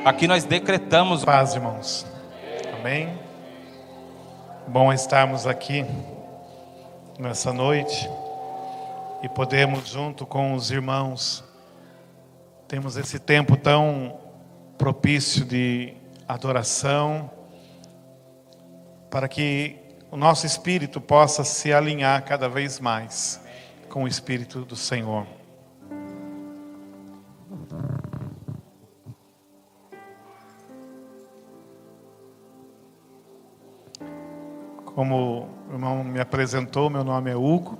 Aqui nós decretamos paz, irmãos. Amém? Bom estarmos aqui nessa noite e podermos, junto com os irmãos, temos esse tempo tão propício de adoração, para que o nosso espírito possa se alinhar cada vez mais com o Espírito do Senhor. Como o irmão me apresentou, meu nome é Hugo,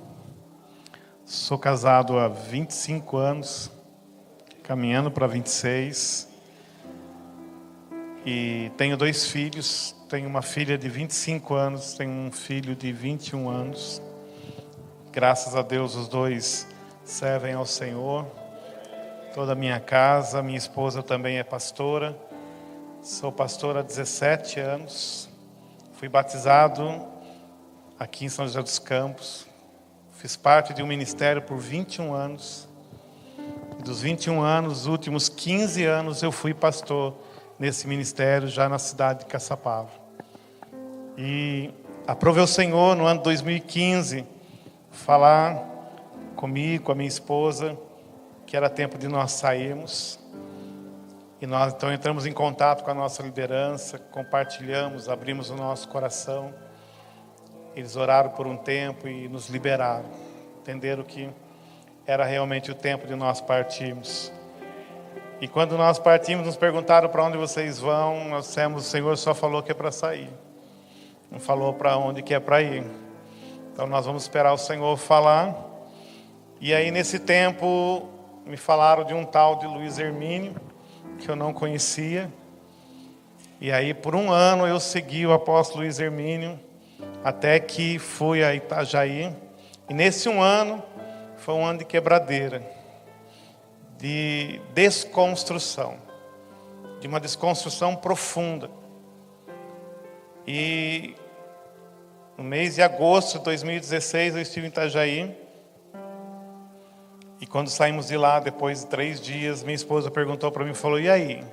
sou casado há 25 anos, caminhando para 26, e tenho 2 filhos, tenho uma filha de 25 anos, tenho um filho de 21 anos, graças a Deus os 2 servem ao Senhor, toda a minha casa, minha esposa também é pastora, sou pastor há 17 anos, fui batizado aqui em São José dos Campos. Fiz parte de um ministério por 21 anos. Dos 21 anos, os últimos 15 anos eu fui pastor nesse ministério, já na cidade de Caçapava. E aprove ao Senhor, no ano de 2015, falar comigo, com a minha esposa, que era tempo de nós sairmos. E nós então entramos em contato com a nossa liderança, compartilhamos, abrimos o nosso coração. Eles oraram por um tempo e nos liberaram. Entenderam que era realmente o tempo de nós partirmos. E quando nós partimos, nos perguntaram para onde vocês vão. Nós dissemos, o Senhor só falou que é para sair. Não falou para onde que é para ir. Então nós vamos esperar o Senhor falar. E aí nesse tempo, me falaram de um tal de Luiz Hermínio, que eu não conhecia. E aí por um ano eu segui o apóstolo Luiz Hermínio, até que fui a Itajaí. E nesse um ano, foi um ano de quebradeira, de desconstrução, de uma desconstrução profunda. E no mês de agosto de 2016, eu estive em Itajaí. E quando saímos de lá, depois de 3 dias, minha esposa perguntou para mim, falou, e aí?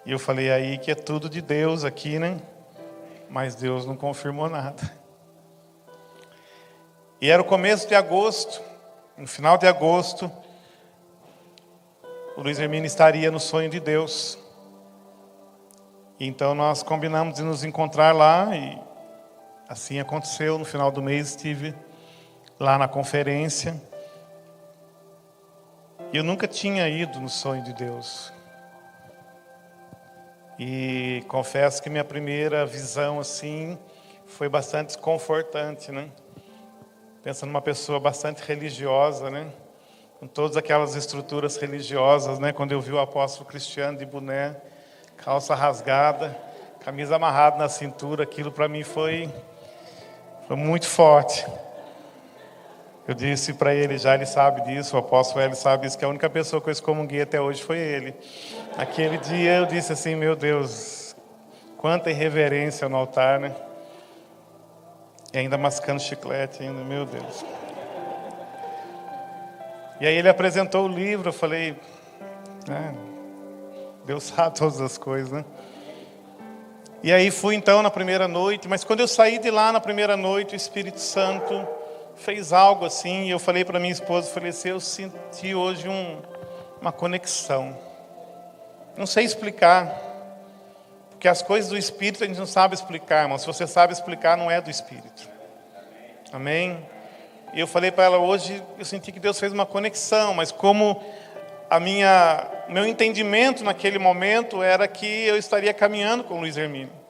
E eu falei, aí que é tudo de Deus aqui, né? Mas Deus não confirmou nada. E era o começo de agosto, no final de agosto, o Luiz Hermínio estaria no sonho de Deus. E então nós combinamos de nos encontrar lá, e assim aconteceu. No final do mês estive lá na conferência. E eu nunca tinha ido no sonho de Deus. E confesso que minha primeira visão assim foi bastante desconfortante, né? Pensa numa pessoa bastante religiosa, né? Com todas aquelas estruturas religiosas, né? Quando eu vi o apóstolo Cristiano de boné, calça rasgada, camisa amarrada na cintura, aquilo para mim foi muito forte. Eu disse para ele, já ele sabe disso, o apóstolo ele sabe disso, que a única pessoa que eu excomunguei até hoje foi ele. Aquele dia eu disse assim, meu Deus, quanta irreverência no altar, né? E ainda mascando chiclete ainda, meu Deus. E aí ele apresentou o livro, eu falei, Deus sabe todas as coisas, né? E aí fui então na primeira noite, mas quando eu saí de lá na primeira noite, o Espírito Santo fez algo assim, e eu falei para minha esposa, falei assim, eu senti hoje uma conexão. Não sei explicar, porque as coisas do Espírito a gente não sabe explicar, mas se você sabe explicar, não é do Espírito. Amém? E eu falei para ela, hoje eu senti que Deus fez uma conexão, mas como meu entendimento naquele momento era que eu estaria caminhando com o Luiz Hermínio.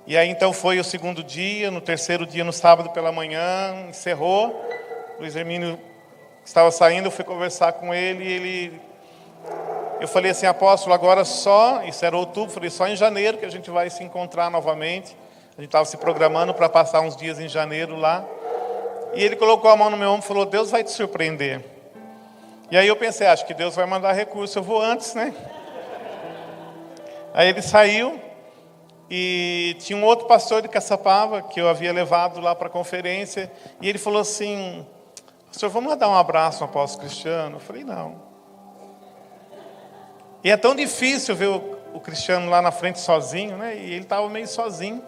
E aí então foi o segundo dia, no terceiro dia, no sábado pela manhã, encerrou. O Luiz Hermínio estava saindo, eu fui conversar com ele e eu falei assim, apóstolo, agora só, isso era outubro, falei, só em janeiro que a gente vai se encontrar novamente. A gente estava se programando para passar uns dias em janeiro lá. E ele colocou a mão no meu ombro e falou, Deus vai te surpreender. E aí eu pensei, acho que Deus vai mandar recurso, eu vou antes, né? Aí ele saiu. E tinha um outro pastor de Caçapava, que eu havia levado lá para a conferência, e ele falou assim, pastor, vamos lá dar um abraço no apóstolo Cristiano? Eu falei, não. E é tão difícil ver o Cristiano lá na frente sozinho, né? E ele estava meio sozinho.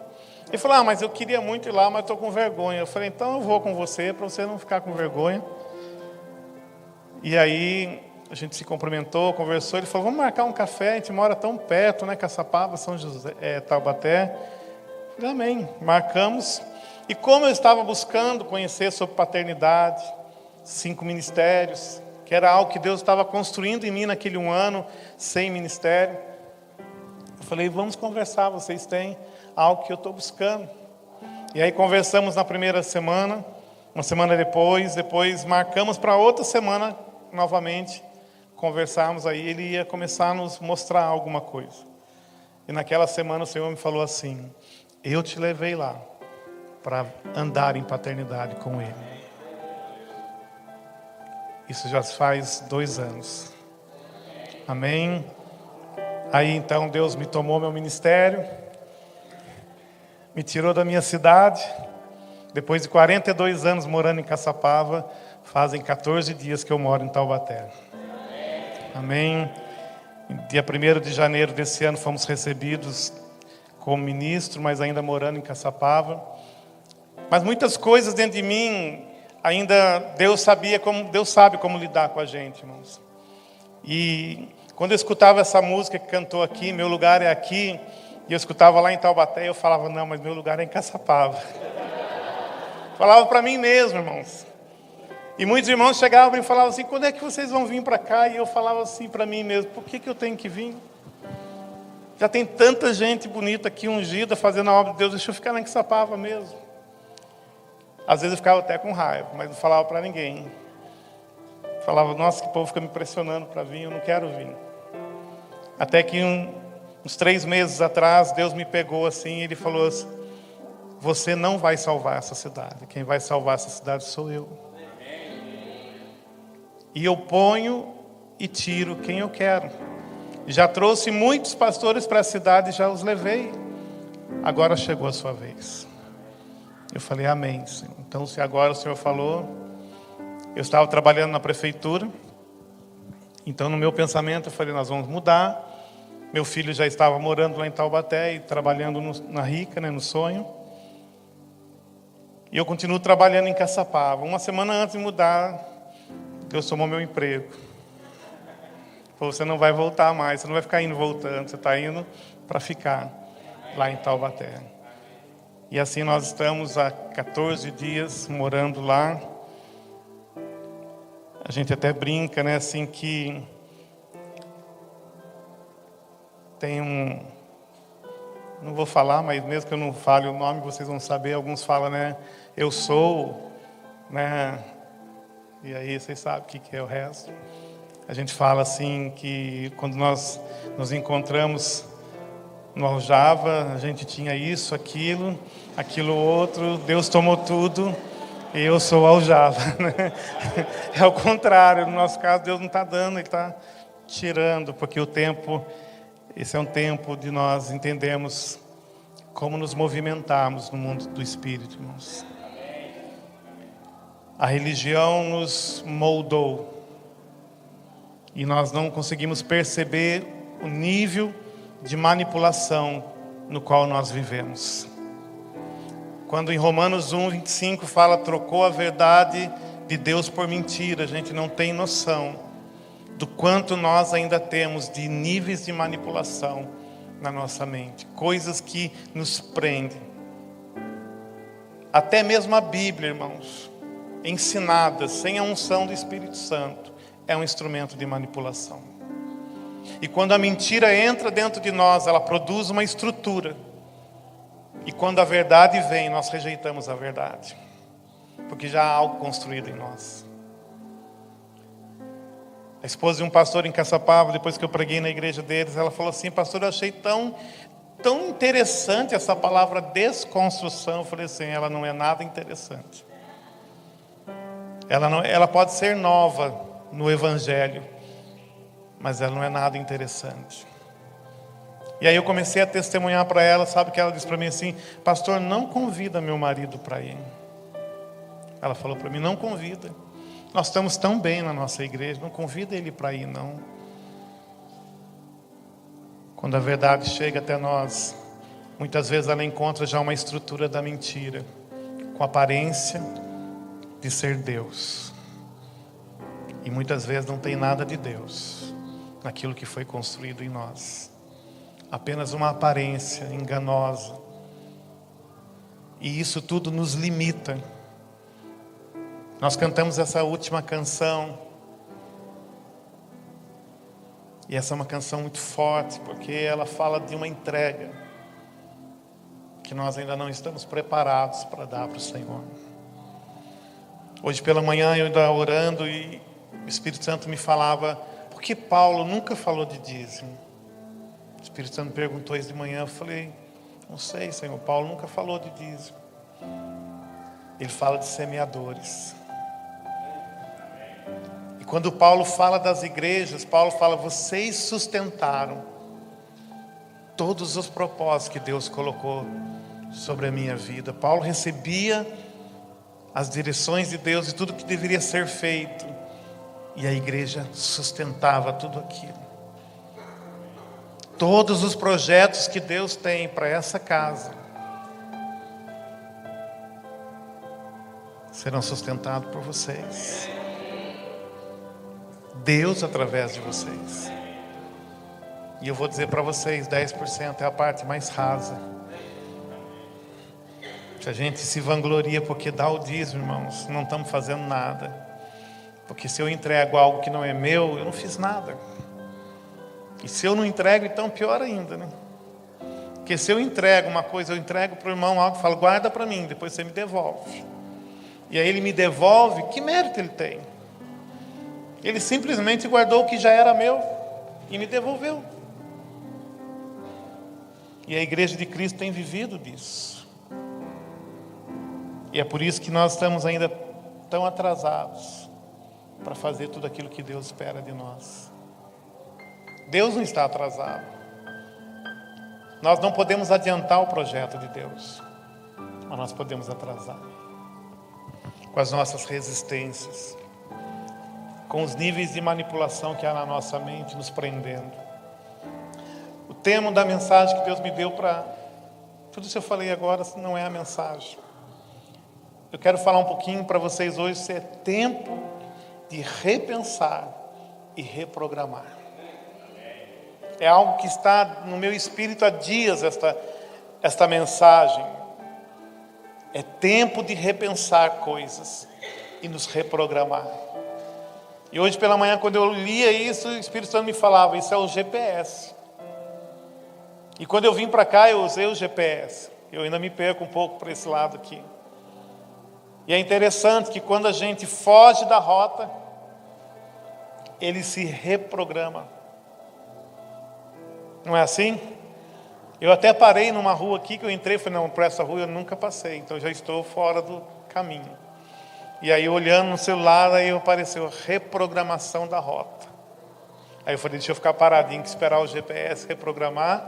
Ele falou, mas eu queria muito ir lá, mas estou com vergonha. Eu falei, então eu vou com você, para você não ficar com vergonha. E aí a gente se cumprimentou, conversou. Ele falou, vamos marcar um café, a gente mora tão perto, né? Caçapava, São José, Taubaté. Eu falei, amém, marcamos. E como eu estava buscando conhecer sobre paternidade, 5 ministérios, que era algo que Deus estava construindo em mim naquele 1 ano, sem ministério. Eu falei, vamos conversar, vocês têm algo que eu estou buscando. E aí conversamos na primeira semana, uma semana depois marcamos para outra semana, novamente, conversarmos aí, ele ia começar a nos mostrar alguma coisa. E naquela semana o Senhor me falou assim, eu te levei lá, para andar em paternidade com Ele. Isso já faz 2 anos. Amém? Aí então Deus me tomou meu ministério, me tirou da minha cidade. Depois de 42 anos morando em Caçapava, fazem 14 dias que eu moro em Taubaté. Amém? Dia 1º de janeiro desse ano fomos recebidos como ministro, mas ainda morando em Caçapava. Mas muitas coisas dentro de mim, ainda Deus sabe como lidar com a gente, irmãos. E quando eu escutava essa música que cantou aqui, meu lugar é aqui, e eu escutava lá em Taubaté, eu falava, não, mas meu lugar é em Caçapava. Falava para mim mesmo, irmãos. E muitos irmãos chegavam e falavam assim, quando é que vocês vão vir para cá? E eu falava assim para mim mesmo, por que eu tenho que vir? Já tem tanta gente bonita aqui, ungida, fazendo a obra de Deus, deixa eu ficar lá em Caçapava mesmo. Às vezes eu ficava até com raiva, mas não falava para ninguém. Falava, nossa, que povo fica me pressionando para vir, eu não quero vir. Até que uns 3 meses atrás, Deus me pegou assim, e Ele falou assim, você não vai salvar essa cidade, quem vai salvar essa cidade sou eu. E eu ponho e tiro quem eu quero. Já trouxe muitos pastores para a cidade, já os levei. Agora chegou a sua vez. Eu falei, amém, Senhor. Então, se agora o Senhor falou, eu estava trabalhando na prefeitura. Então, no meu pensamento, eu falei, nós vamos mudar. Meu filho já estava morando lá em Taubaté e trabalhando na Rica, né, no Sonho. E eu continuo trabalhando em Caçapava. 1 semana antes de mudar, Deus tomou meu emprego. Falou, você não vai voltar mais, você não vai ficar indo e voltando, você está indo para ficar lá em Taubaté. E assim nós estamos há 14 dias morando lá. A gente até brinca, né, assim que tem não vou falar, mas mesmo que eu não fale o nome, vocês vão saber, alguns falam, né, eu sou, né, e aí vocês sabem o que é o resto. A gente fala assim que quando nós nos encontramos no Aljava, a gente tinha isso, aquilo outro, Deus tomou tudo, e eu sou Aljava, né? É o contrário, no nosso caso Deus não está dando, Ele está tirando, porque esse é um tempo de nós entendermos como nos movimentarmos no mundo do Espírito, irmãos. A religião nos moldou, e nós não conseguimos perceber o nível de manipulação no qual nós vivemos. Quando em Romanos 1:25 fala, trocou a verdade de Deus por mentira, a gente não tem noção do quanto nós ainda temos de níveis de manipulação na nossa mente, coisas que nos prendem. Até mesmo a Bíblia, irmãos, ensinada sem a unção do Espírito Santo, é um instrumento de manipulação. E quando a mentira entra dentro de nós, ela produz uma estrutura. E quando a verdade vem, nós rejeitamos a verdade, porque já há algo construído em nós. A esposa de um pastor em Caçapava, depois que eu preguei na igreja deles, ela falou assim, pastor, eu achei tão interessante essa palavra desconstrução. Eu falei assim, ela não é nada interessante. Ela pode ser nova no Evangelho, mas ela não é nada interessante. E aí eu comecei a testemunhar para ela, sabe que ela disse para mim assim, pastor, não convida meu marido para ir. Ela falou para mim, não convida. Nós estamos tão bem na nossa igreja, não convida ele para ir não. Quando a verdade chega até nós, muitas vezes ela encontra já uma estrutura da mentira, com aparência de ser Deus. E muitas vezes não tem nada de Deus naquilo que foi construído em nós. Apenas uma aparência enganosa. E isso tudo nos limita. Nós cantamos essa última canção. E essa é uma canção muito forte, porque ela fala de uma entrega que nós ainda não estamos preparados para dar para o Senhor. Hoje pela manhã eu ainda orando e o Espírito Santo me falava, por que Paulo nunca falou de dízimo? O Espírito Santo perguntou isso de manhã, eu falei, não sei, Senhor, Paulo nunca falou de dízimo. Ele fala de semeadores. E quando Paulo fala das igrejas, Paulo fala, vocês sustentaram todos os propósitos que Deus colocou sobre a minha vida. Paulo recebia as direções de Deus e tudo que deveria ser feito. E a igreja sustentava tudo aquilo. Todos os projetos que Deus tem para essa casa serão sustentados por vocês. Deus através de vocês. E eu vou dizer para vocês, 10% é a parte mais rasa. Se a gente se vangloria porque dá o dízimo, irmãos, não estamos fazendo nada. Porque se eu entrego algo que não é meu, eu não fiz nada. E se eu não entrego, então pior ainda, né? Porque se eu entrego uma coisa, eu entrego para o irmão algo e falo, guarda para mim, depois você me devolve. E aí ele me devolve, que mérito ele tem? Ele simplesmente guardou o que já era meu e me devolveu. E a igreja de Cristo tem vivido disso. E é por isso que nós estamos ainda tão atrasados para fazer tudo aquilo que Deus espera de nós. Deus não está atrasado. Nós não podemos adiantar o projeto de Deus, mas nós podemos atrasar. Com as nossas resistências, com os níveis de manipulação que há na nossa mente nos prendendo. O tema da mensagem que Deus me deu para... Tudo isso que eu falei agora não é a mensagem. Eu quero falar um pouquinho para vocês hoje se é tempo de repensar e reprogramar. É algo que está no meu espírito há dias, esta mensagem. É tempo de repensar coisas e nos reprogramar. E hoje pela manhã, quando eu lia isso, o Espírito Santo me falava, isso é o GPS. E quando eu vim para cá, eu usei o GPS. Eu ainda me perco um pouco para esse lado aqui. E é interessante que quando a gente foge da rota, ele se reprograma. Não é assim? Eu até parei numa rua aqui que eu entrei e falei, não, por essa rua eu nunca passei, então já estou fora do caminho. E aí olhando no celular, aí apareceu reprogramação da rota. Aí eu falei, deixa eu ficar paradinho, esperar o GPS reprogramar,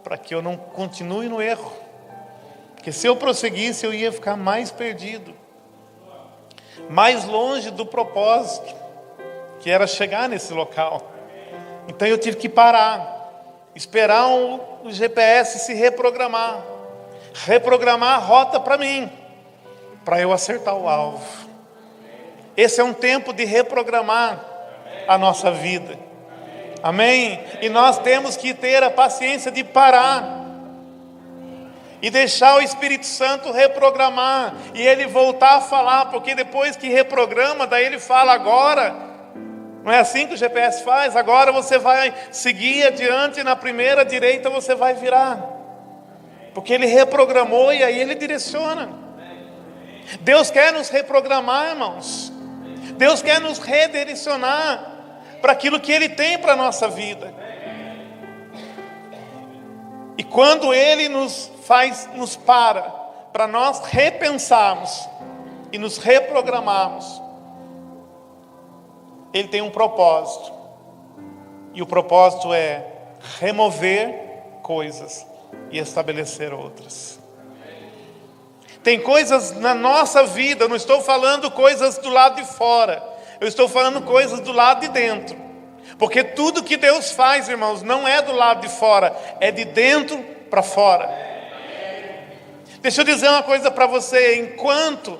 para que eu não continue no erro. Porque se eu prosseguisse, eu ia ficar mais perdido. Mais longe do propósito, que era chegar nesse local. Então eu tive que parar. Esperar o GPS se reprogramar. Reprogramar a rota para mim. Para eu acertar o alvo. Esse é um tempo de reprogramar a nossa vida. Amém? E nós temos que ter a paciência de parar. E deixar o Espírito Santo reprogramar. E ele voltar a falar. Porque depois que reprograma, daí ele fala agora. Não é assim que o GPS faz? Agora você vai seguir adiante, na primeira direita você vai virar. Porque ele reprogramou e aí ele direciona. Deus quer nos reprogramar, irmãos. Deus quer nos redirecionar para aquilo que Ele tem para a nossa vida. E quando Ele nos para nós repensarmos e nos reprogramarmos, Ele tem um propósito. E o propósito é remover coisas e estabelecer outras. Tem coisas na nossa vida, eu não estou falando coisas do lado de fora, eu estou falando coisas do lado de dentro. Porque tudo que Deus faz, irmãos, não é do lado de fora, é de dentro para fora. Deixa eu dizer uma coisa para você: enquanto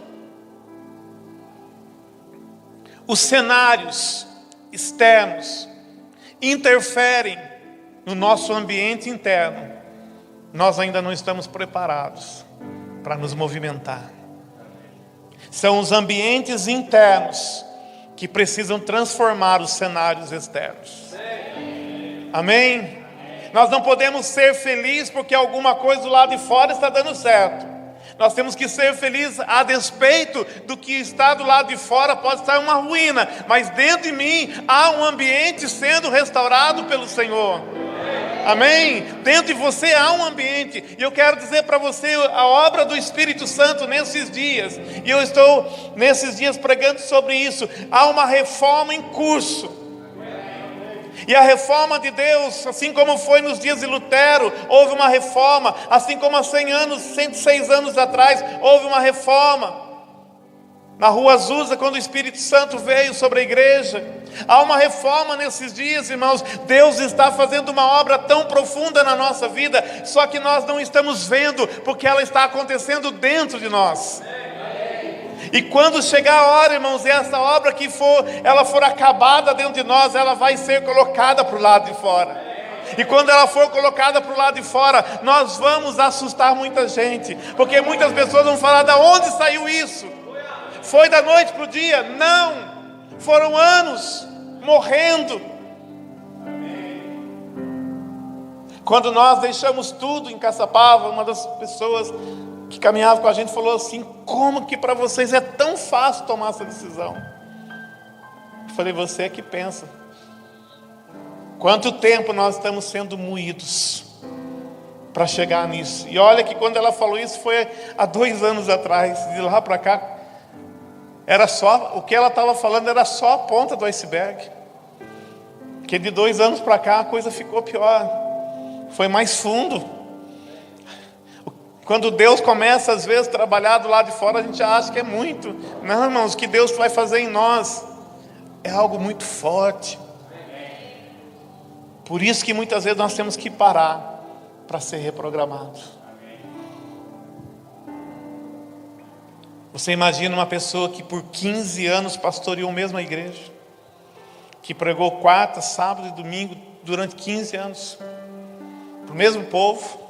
os cenários externos interferem no nosso ambiente interno, nós ainda não estamos preparados para nos movimentar. São os ambientes internos que precisam transformar os cenários externos. Amém? Nós não podemos ser felizes porque alguma coisa do lado de fora está dando certo. Nós temos que ser felizes a despeito do que está do lado de fora, pode estar uma ruína, mas dentro de mim há um ambiente sendo restaurado pelo Senhor. Amém? Dentro de você há um ambiente. E eu quero dizer para você a obra do Espírito Santo nesses dias. E eu estou nesses dias pregando sobre isso. Há uma reforma em curso. E a reforma de Deus, assim como foi nos dias de Lutero, houve uma reforma. Assim como há 106 anos atrás, houve uma reforma. Na Rua Azusa, quando o Espírito Santo veio sobre a igreja, há uma reforma nesses dias, irmãos. Deus está fazendo uma obra tão profunda na nossa vida, só que nós não estamos vendo, porque ela está acontecendo dentro de nós. E quando chegar a hora, irmãos, e essa obra que ela for acabada dentro de nós, ela vai ser colocada para o lado de fora. E quando ela for colocada para o lado de fora, nós vamos assustar muita gente, porque muitas pessoas vão falar: de onde saiu isso? Foi da noite para o dia? Não, foram anos morrendo. Quando nós deixamos tudo em Caçapava, uma das pessoas que caminhava com a gente falou assim: como que para vocês é tão fácil tomar essa decisão? Eu falei: você é que pensa. Quanto tempo nós estamos sendo moídos para chegar nisso? E olha que quando ela falou isso foi há 2 anos atrás. De lá para cá, o que ela estava falando era só a ponta do iceberg. Porque de 2 anos para cá a coisa ficou pior. Foi mais fundo. Quando Deus começa às vezes a trabalhar do lado de fora, a gente acha que é muito. Não, irmãos, o que Deus vai fazer em nós é algo muito forte. Por isso que muitas vezes nós temos que parar para ser reprogramado. Você imagina uma pessoa que por 15 anos pastoreou a mesma igreja, que pregou quarta, sábado e domingo durante 15 anos para o mesmo povo.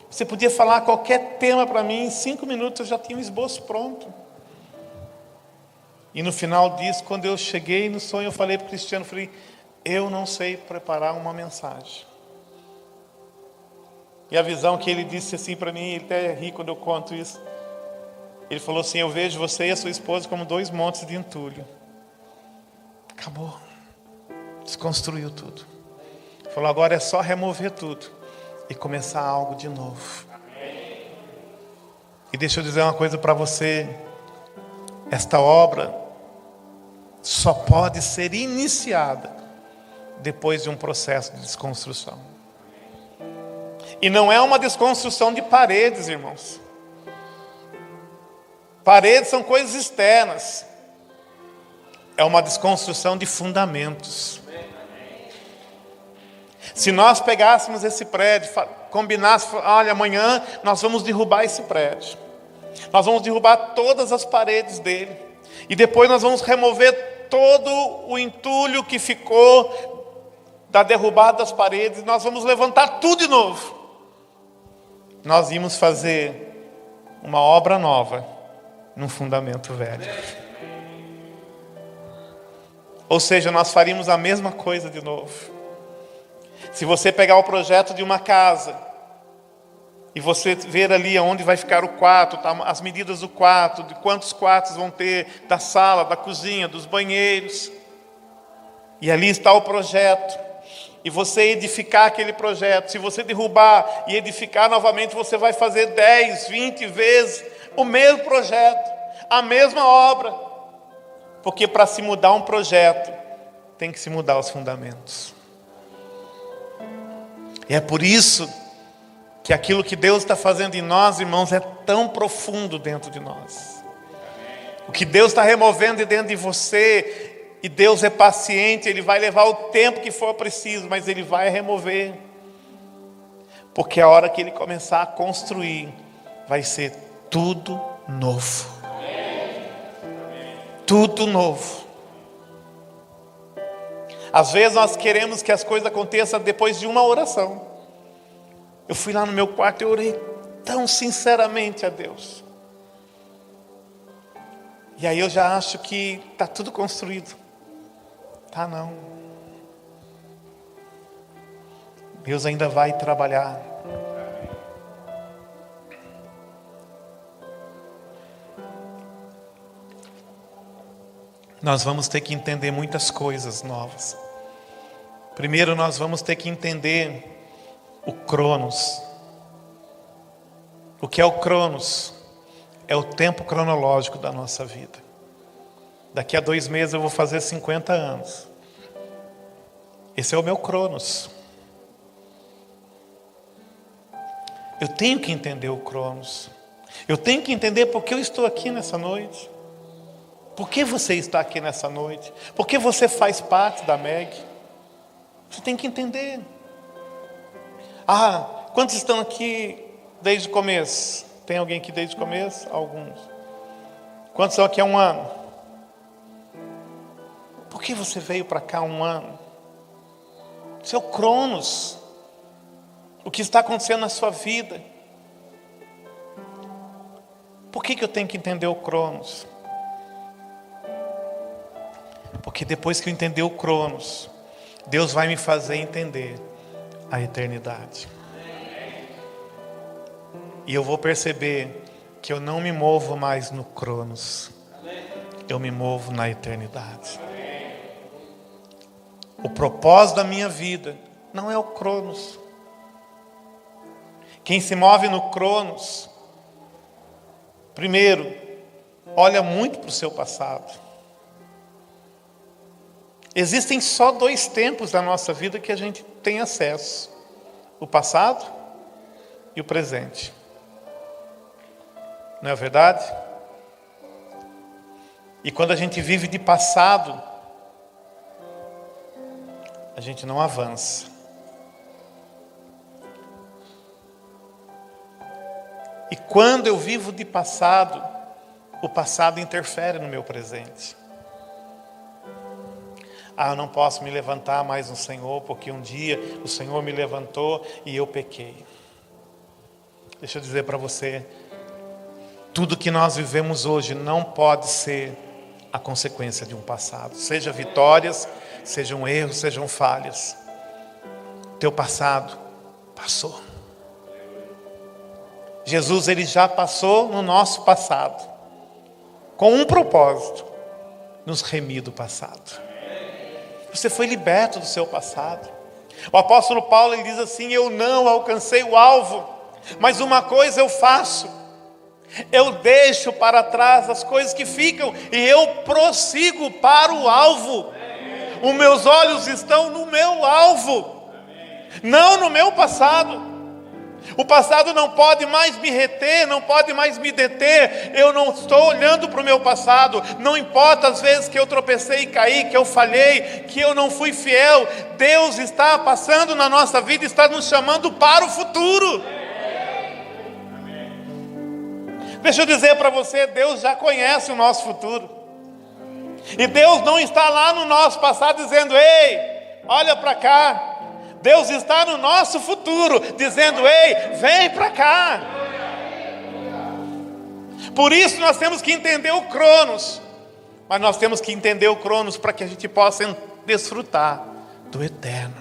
Você podia falar qualquer tema para mim, em 5 minutos eu já tinha um esboço pronto. E no final disso, quando eu cheguei no sonho, eu falei para o Cristiano, eu não sei preparar uma mensagem. E a visão que ele disse assim para mim, ele até ri quando eu conto isso. Ele falou assim: eu vejo você e a sua esposa como 2 montes de entulho. Acabou. Desconstruiu tudo. Falou: agora é só remover tudo e começar algo de novo. E deixa eu dizer uma coisa para você. Esta obra só pode ser iniciada depois de um processo de desconstrução. E não é uma desconstrução de paredes, irmãos. Paredes são coisas externas. É uma desconstrução de fundamentos. Se nós pegássemos esse prédio, combinássemos: olha, amanhã nós vamos derrubar esse prédio. Nós vamos derrubar todas as paredes dele. E depois nós vamos remover todo o entulho que ficou da derrubada das paredes. E nós vamos levantar tudo de novo. Nós íamos fazer uma obra nova num fundamento velho. Ou seja, nós faríamos a mesma coisa de novo. Se você pegar o projeto de uma casa e você ver ali onde vai ficar o quarto, tá, as medidas do quarto, de quantos quartos vão ter, da sala, da cozinha, dos banheiros, e ali está o projeto. E você edificar aquele projeto, se você derrubar e edificar novamente, você vai fazer 10, 20 vezes o mesmo projeto, a mesma obra. Porque para se mudar um projeto, tem que se mudar os fundamentos. E é por isso que aquilo que Deus está fazendo em nós, irmãos, é tão profundo dentro de nós. O que Deus está removendo de dentro de você E Deus é paciente, Ele vai levar o tempo que for preciso, mas Ele vai remover. Porque a hora que Ele começar a construir, vai ser tudo novo. Tudo novo. Às vezes nós queremos que as coisas aconteçam depois de uma oração. Eu fui lá no meu quarto e orei tão sinceramente a Deus. E aí eu já acho que está tudo construído. Tá não. Deus ainda vai trabalhar. Nós vamos ter que entender muitas coisas novas. Primeiro nós vamos ter que entender o Cronos. O que é o Cronos? É o tempo cronológico da nossa vida. Daqui a 2 meses eu vou fazer 50 anos. Esse é o meu Cronos. Eu tenho que entender o Cronos. Eu tenho que entender por que eu estou aqui nessa noite. Por que você está aqui nessa noite? Por que você faz parte da MEG? Você tem que entender. Quantos estão aqui desde o começo? Tem alguém aqui desde o começo? Alguns. Quantos estão aqui há 1 ano? Por que você veio para cá há 1 ano? Isso é o Cronos. O que está acontecendo na sua vida. Por que eu tenho que entender o Cronos? Porque depois que eu entender o Cronos, Deus vai me fazer entender a eternidade. E eu vou perceber que eu não me movo mais no Cronos. Eu me movo na eternidade. O propósito da minha vida não é o Cronos. Quem se move no Cronos, primeiro, olha muito para o seu passado. Existem só 2 tempos da nossa vida que a gente tem acesso: o passado e o presente. Não é verdade? E quando a gente vive de passado, a gente não avança. E quando eu vivo de passado, o passado interfere no meu presente. Eu não posso me levantar mais no Senhor, porque um dia o Senhor me levantou e eu pequei. Deixa eu dizer para você, tudo que nós vivemos hoje não pode ser a consequência de um passado. Seja vitórias, sejam erros, sejam falhas. Teu passado passou. Jesus, Ele já passou no nosso passado, com um propósito: nos remir do passado. Você foi liberto do seu passado. O apóstolo Paulo, ele diz assim: eu não alcancei o alvo, mas uma coisa eu faço: eu deixo para trás as coisas que ficam e eu prossigo para o alvo. Os meus olhos estão no meu alvo, não no meu passado. O passado não pode mais me reter, não pode mais me deter. Eu não estou olhando para o meu passado. Não importa as vezes que eu tropecei e caí, que eu falhei, que eu não fui fiel. Deus está passando na nossa vida, está nos chamando para o futuro. Deixa eu dizer para você, Deus já conhece o nosso futuro. E Deus não está lá no nosso passado dizendo: ei, olha para cá. Deus está no nosso futuro dizendo: ei, vem para cá. Por isso nós temos que entender o Cronos. Mas nós temos que entender o Cronos para que a gente possa desfrutar do eterno.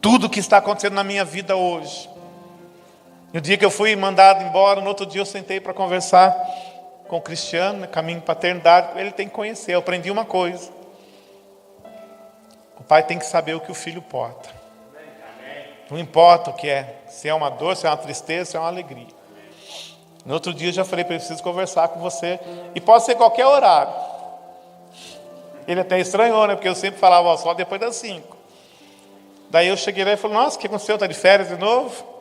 Tudo que está acontecendo na minha vida hoje. No dia que eu fui mandado embora, no outro dia eu sentei para conversar com o Cristiano, no caminho de paternidade. Ele tem que conhecer. Eu aprendi uma coisa: o pai tem que saber o que o filho porta. Não importa o que é, se é uma dor, se é uma tristeza, se é uma alegria. No outro dia eu já falei para ele: preciso conversar com você. E pode ser qualquer horário. Ele até estranhou, né? Porque eu sempre falava só depois das 5. Daí eu cheguei lá e falei: nossa, o que aconteceu? Está de férias de novo?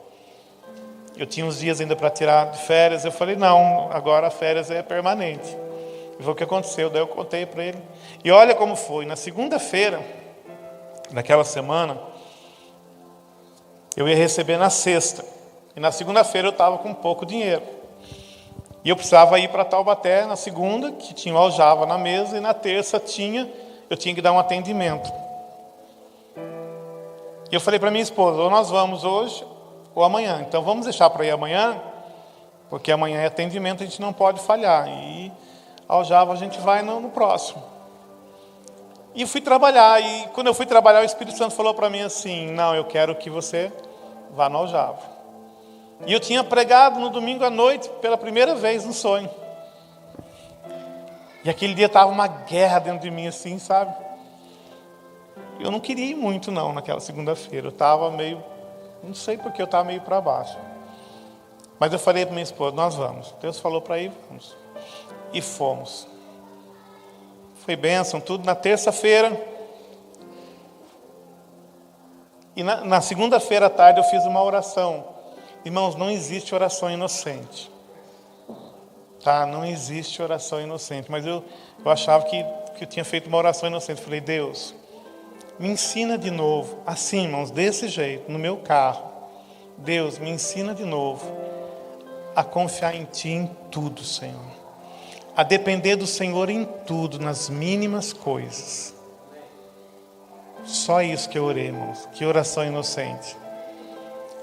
Eu tinha uns dias ainda para tirar de férias. Eu falei: não, agora a férias é permanente. E foi o que aconteceu. Daí eu contei para ele. E olha como foi. Na segunda-feira daquela semana, eu ia receber na sexta. E na segunda-feira eu estava com pouco dinheiro. E eu precisava ir para Taubaté na segunda, que tinha o aljava na mesa, e na terça eu tinha que dar um atendimento. E eu falei para minha esposa, ou nós vamos hoje ou amanhã. Então vamos deixar para ir amanhã, porque amanhã é atendimento, a gente não pode falhar. E aljava a gente vai no próximo. E eu fui trabalhar, e quando eu fui trabalhar, o Espírito Santo falou para mim assim, não, eu quero que você vá no aljava. E eu tinha pregado no domingo à noite, pela primeira vez no sonho. E aquele dia estava uma guerra dentro de mim, assim, sabe? Eu não queria ir muito, não, naquela segunda-feira. Eu estava meio, não sei porque eu estava meio para baixo. Mas eu falei para minha esposa, nós vamos. Deus falou para ir, vamos. E fomos. Foi bênção, tudo. Na terça-feira. E na segunda-feira à tarde eu fiz uma oração. Irmãos, não existe oração inocente. Tá? Não existe oração inocente. Mas eu achava que eu tinha feito uma oração inocente. Falei, Deus, me ensina de novo. Assim, irmãos, desse jeito, no meu carro. Deus, me ensina de novo a confiar em Ti em tudo, Senhor. A depender do Senhor em tudo, nas mínimas coisas. Só isso que eu orei, irmãos. Que oração inocente.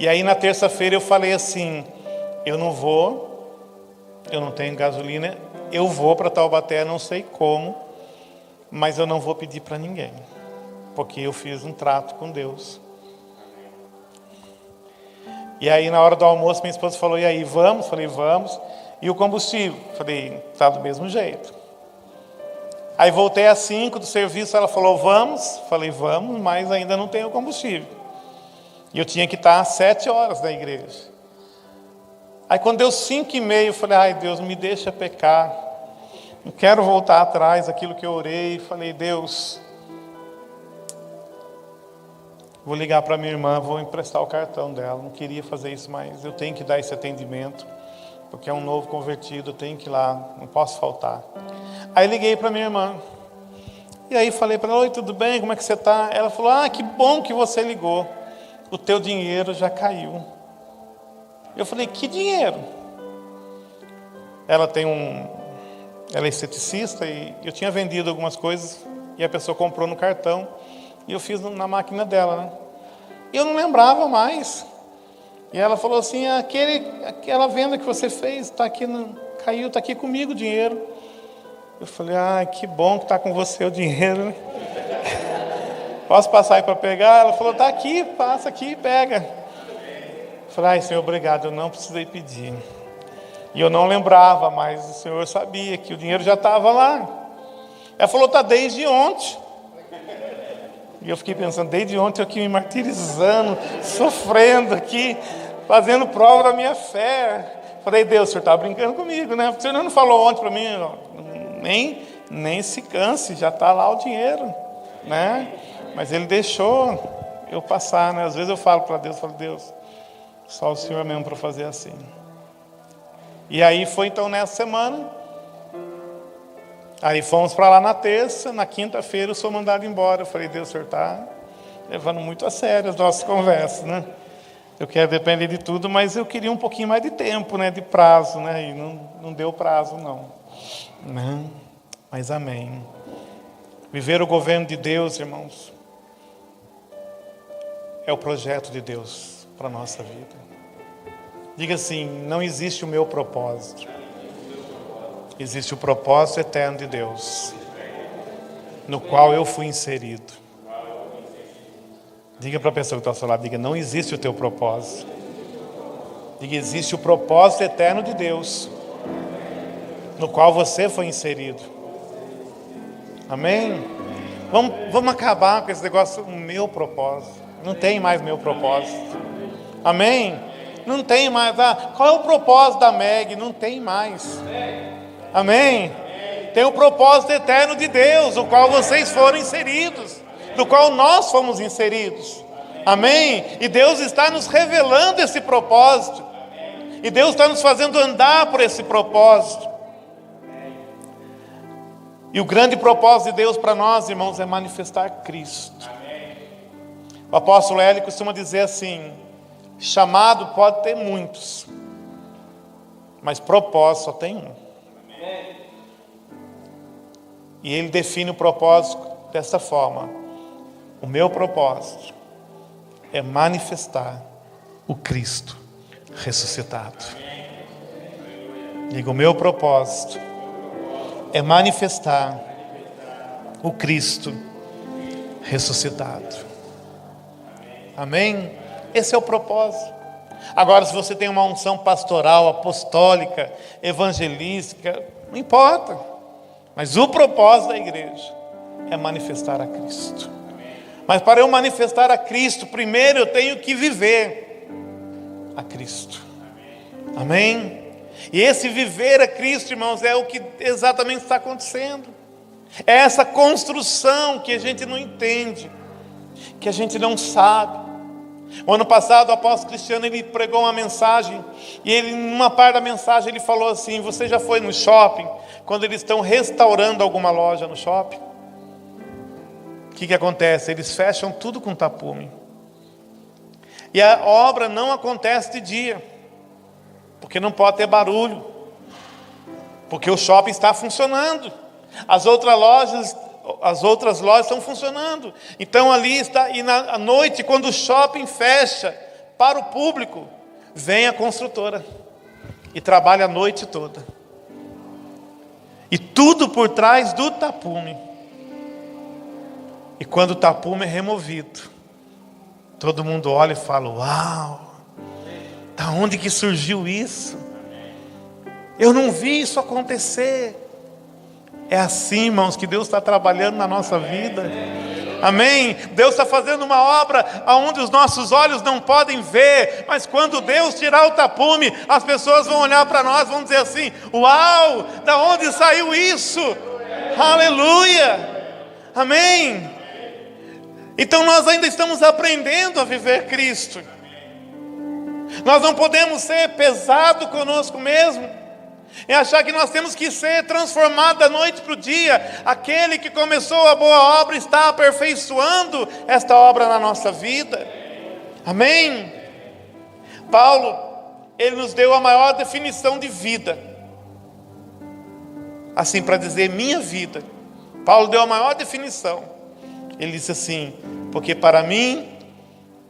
E aí na terça-feira eu falei assim, eu não tenho gasolina, eu vou para Taubaté, não sei como, mas eu não vou pedir para ninguém. Porque eu fiz um trato com Deus. E aí na hora do almoço minha esposa falou, e aí, vamos? Falei, vamos. E o combustível? Falei, está do mesmo jeito. Aí voltei às 5 do serviço, ela falou, vamos? Falei, vamos, mas ainda não tenho combustível. E eu tinha que estar às 7 horas da igreja. Aí quando deu 5h30, eu falei, ai Deus, me deixa pecar. Não quero voltar atrás daquilo que eu orei. Falei, Deus, vou ligar para minha irmã, vou emprestar o cartão dela. Não queria fazer isso, mas eu tenho que dar esse atendimento. Porque é um novo convertido, eu tenho que ir lá, não posso faltar. Aí liguei para minha irmã. E aí falei para ela, oi, tudo bem, como é que você está? Ela falou, que bom que você ligou. O teu dinheiro já caiu. Eu falei, que dinheiro? Ela é esteticista e eu tinha vendido algumas coisas e a pessoa comprou no cartão e eu fiz na máquina dela, né? Eu não lembrava mais. E ela falou assim, aquela venda que você fez, caiu, está aqui comigo o dinheiro. Eu falei, que bom que está com você o dinheiro. Posso passar aí para pegar? Ela falou, está aqui, passa aqui e pega. Eu falei, Senhor, obrigado, eu não precisei pedir. E eu não lembrava, mas o Senhor sabia que o dinheiro já estava lá. Ela falou, está desde ontem. E eu fiquei pensando, desde ontem eu aqui me martirizando, sofrendo aqui, fazendo prova da minha fé. Falei, Deus, o Senhor está brincando comigo, né? O Senhor não falou ontem para mim, nem se canse, já está lá o dinheiro, né? Mas Ele deixou eu passar, né? Às vezes eu falo para Deus, Deus, só o Senhor mesmo para fazer assim. E aí foi então nessa semana. Aí fomos para lá na terça, na quinta-feira eu sou mandado embora. Eu falei, Deus, o Senhor está levando muito a sério as nossas conversas, né? Eu quero depender de tudo, mas eu queria um pouquinho mais de tempo, né? De prazo, né? E não deu prazo, não. Mas amém. Viver o governo de Deus, irmãos, é o projeto de Deus para a nossa vida. Diga assim, não existe o meu propósito. Existe o propósito eterno de Deus, no qual eu fui inserido. Diga para a pessoa que está ao seu lado, diga, não existe o teu propósito. Diga, existe o propósito eterno de Deus, no qual você foi inserido. Amém? Vamos acabar com esse negócio, o meu propósito. Não tem mais meu propósito. Amém? Não tem mais. Qual é o propósito da Meg? Não tem mais. Amém? Tem o propósito eterno de Deus, o qual vocês foram inseridos, do qual nós fomos inseridos. Amém? E Deus está nos revelando esse propósito. E Deus está nos fazendo andar por esse propósito. E o grande propósito de Deus para nós, irmãos, é manifestar Cristo. O apóstolo Hélio costuma dizer assim: chamado pode ter muitos, mas propósito só tem um. E ele define o propósito dessa forma: o meu propósito é manifestar o Cristo ressuscitado. Diga: o meu propósito é manifestar o Cristo ressuscitado. Amém? Esse é o propósito. Agora, se você tem uma unção pastoral, apostólica, evangelística, não importa. Mas o propósito da igreja é manifestar a Cristo. Mas para eu manifestar a Cristo, primeiro eu tenho que viver a Cristo. Amém? E esse viver a Cristo, irmãos, é o que exatamente está acontecendo. É essa construção que a gente não entende, que a gente não sabe. O ano passado o apóstolo Cristiano, ele pregou uma mensagem, e ele, numa parte da mensagem, ele falou assim: você já foi no shopping, quando eles estão restaurando alguma loja no shopping? O que acontece? Eles fecham tudo com tapume. E a obra não acontece de dia, porque não pode ter barulho, porque o shopping está funcionando, as outras lojas estão funcionando. Então ali está, e à noite, quando o shopping fecha para o público, vem a construtora e trabalha a noite toda. E tudo por trás do tapume. E quando o tapume é removido, todo mundo olha e fala: uau, da onde que surgiu isso? Eu não vi isso acontecer. É assim, irmãos, que Deus está trabalhando na nossa vida. Amém? Deus está fazendo uma obra onde os nossos olhos não podem ver, mas quando Deus tirar o tapume, as pessoas vão olhar para nós, vão dizer assim: uau, da onde saiu isso? Aleluia! Amém? Então nós ainda estamos aprendendo a viver Cristo. Nós não podemos ser pesado conosco mesmo e achar que nós temos que ser transformado da noite para o dia. Aquele que começou a boa obra está aperfeiçoando esta obra na nossa vida. Amém? Paulo, ele nos deu a maior definição de vida, assim, para dizer minha vida. Paulo deu a maior definição. Ele disse assim: porque para mim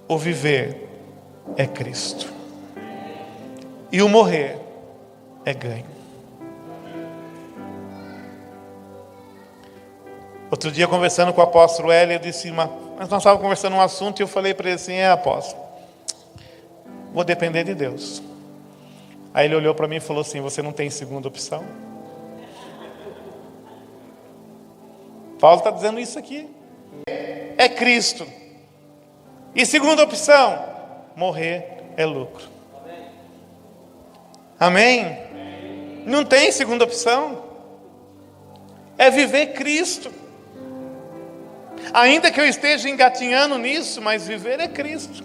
o viver é Cristo e o morrer é ganho. Outro dia, conversando com o apóstolo Hélio, eu disse mas nós estávamos conversando um assunto e eu falei para ele assim: apóstolo, vou depender de Deus. Aí ele olhou para mim e falou assim: você não tem segunda opção? Paulo está dizendo isso aqui. É Cristo. E segunda opção, morrer é lucro. Amém? Não tem segunda opção. É viver Cristo. Ainda que eu esteja engatinhando nisso, mas viver é Cristo.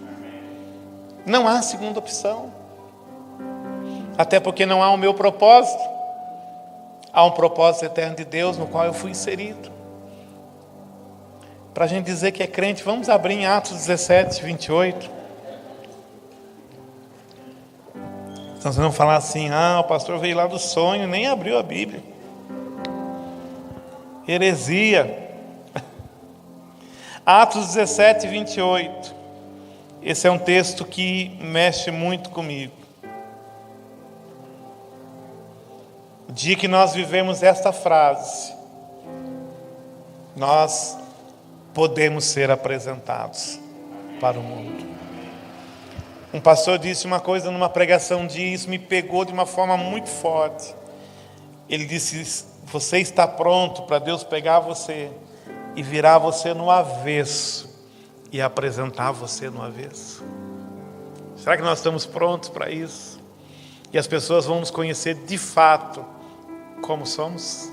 Não há segunda opção. Até porque não há o meu propósito. Há um propósito eterno de Deus no qual eu fui inserido. Para a gente dizer que é crente, vamos abrir em Atos 17, 28. Então vocês vão falar assim: o pastor veio lá do sonho, nem abriu a Bíblia. Heresia. Atos 17, 28. Esse é um texto que mexe muito comigo. O dia que nós vivemos esta frase, nós podemos ser apresentados para o mundo. Um pastor disse uma coisa numa pregação isso me pegou de uma forma muito forte. Ele disse: você está pronto para Deus pegar você e virar você no avesso e apresentar você no avesso? Será que nós estamos prontos para isso? E as pessoas vão nos conhecer de fato como somos?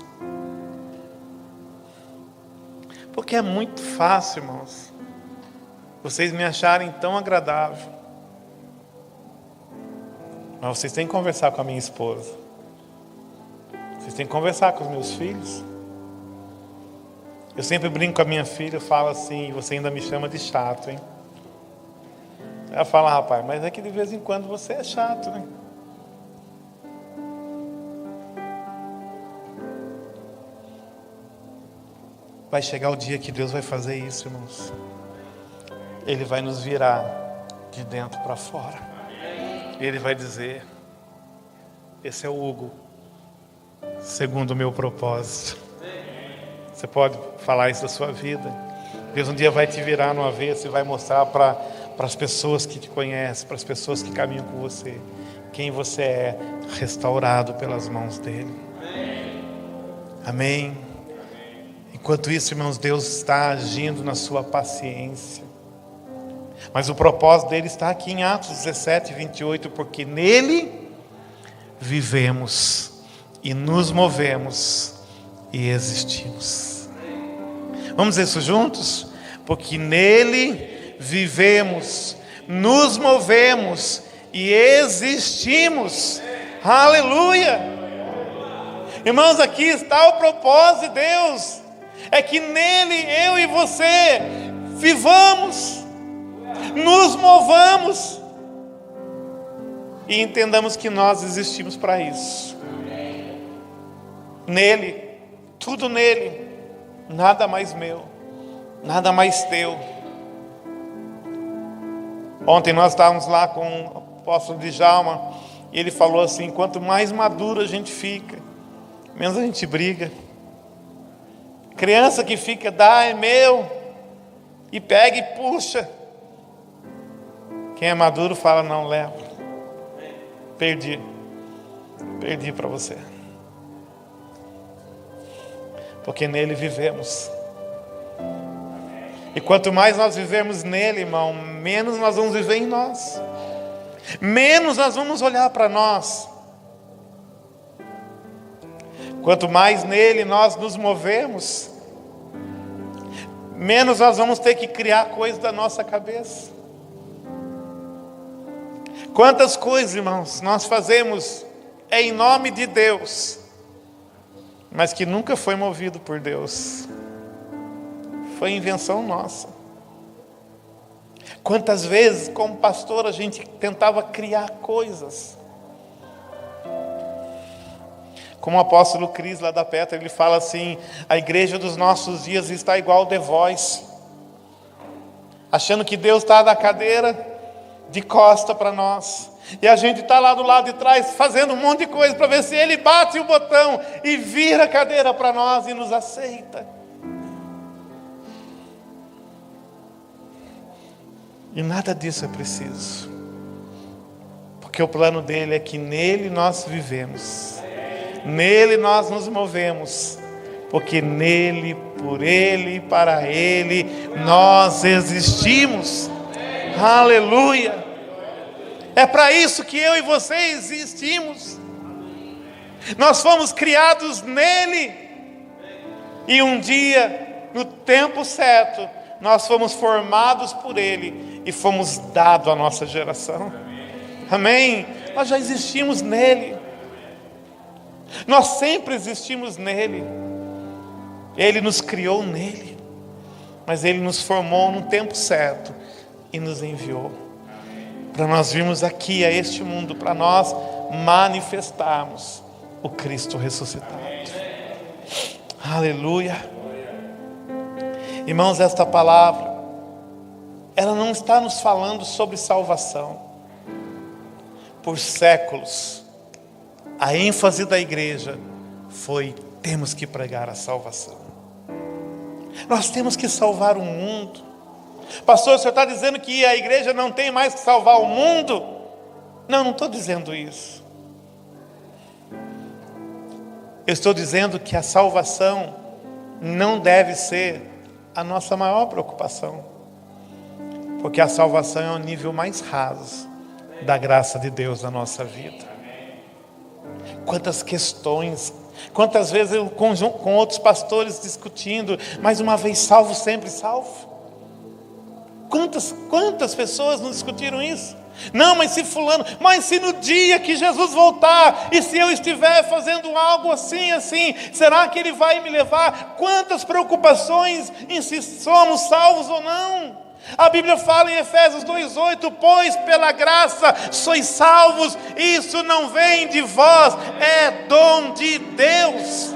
Porque é muito fácil, irmãos, vocês me acharem tão agradável. Mas vocês têm que conversar com a minha esposa. Vocês têm que conversar com os meus filhos. Eu sempre brinco com a minha filha, eu falo assim: você ainda me chama de chato, hein? Ela fala: rapaz, mas é que de vez em quando você é chato, né? Vai chegar o dia que Deus vai fazer isso, irmãos. Ele vai nos virar de dentro para fora. Ele vai dizer: esse é o Hugo, segundo o meu propósito. Você pode falar isso da sua vida. Deus um dia vai te virar no avesso e vai mostrar para as pessoas que te conhecem, para as pessoas que caminham com você, quem você é, restaurado pelas mãos dele. Amém. Enquanto isso, irmãos, Deus está agindo na sua paciência. Mas o propósito dele está aqui em Atos 17, 28, porque nele vivemos e nos movemos e existimos. Vamos dizer isso juntos? Porque nele vivemos, nos movemos e existimos. Aleluia! Irmãos, aqui está o propósito de Deus. É que nele, eu e você, vivamos, nos movamos e entendamos que nós existimos para isso. Nele, tudo nele, nada mais meu, nada mais teu. Ontem nós estávamos lá com o apóstolo Djalma e ele falou assim: quanto mais maduro a gente fica, menos a gente briga. Criança que fica, dá, é meu, e pega e puxa. Quem é maduro fala: não, leva. Perdi para você. Porque nele vivemos. E quanto mais nós vivemos nele, irmão, menos nós vamos viver em nós. Menos nós vamos olhar para nós. Quanto mais nele nós nos movemos, menos nós vamos ter que criar coisas da nossa cabeça. Quantas coisas, irmãos, nós fazemos em nome de Deus, mas que nunca foi movido por Deus. Foi invenção nossa. Quantas vezes, como pastor, a gente tentava criar coisas. Como o apóstolo Cris lá da Petra, ele fala assim: a igreja dos nossos dias está igual The Voice, achando que Deus está na cadeira de costa para nós, e a gente está lá do lado de trás fazendo um monte de coisa para ver se ele bate o botão e vira a cadeira para nós e nos aceita. E nada disso é preciso, porque o plano dele é que nele nós vivemos, nele nós nos movemos, porque nele, por ele e para ele nós existimos. Aleluia! É para isso que eu e você existimos. Nós fomos criados nele, e um dia, no tempo certo, nós fomos formados por ele e fomos dados à nossa geração. Amém? Nós já existimos nele. Nós sempre existimos nele. Ele nos criou nele, mas ele nos formou no tempo certo e nos enviou para nós virmos aqui a este mundo, para nós manifestarmos o Cristo ressuscitado. Aleluia. Irmãos, esta palavra, ela não está nos falando sobre salvação. Por séculos, a ênfase da igreja foi: temos que pregar a salvação. Nós temos que salvar o mundo. Pastor, o senhor está dizendo que a igreja não tem mais que salvar o mundo? Não estou dizendo isso. Eu estou dizendo que a salvação não deve ser a nossa maior preocupação, porque a salvação é o nível mais raso da graça de Deus na nossa vida. Quantas questões, quantas vezes eu com outros pastores discutindo: mais uma vez salvo, sempre salvo. Quantas pessoas não discutiram isso? Não, mas se fulano, mas se no dia que Jesus voltar, e se eu estiver fazendo algo assim, será que Ele vai me levar? Quantas preocupações em se somos salvos ou não? A Bíblia fala em Efésios 2,8, pois pela graça sois salvos, isso não vem de vós, é dom de Deus.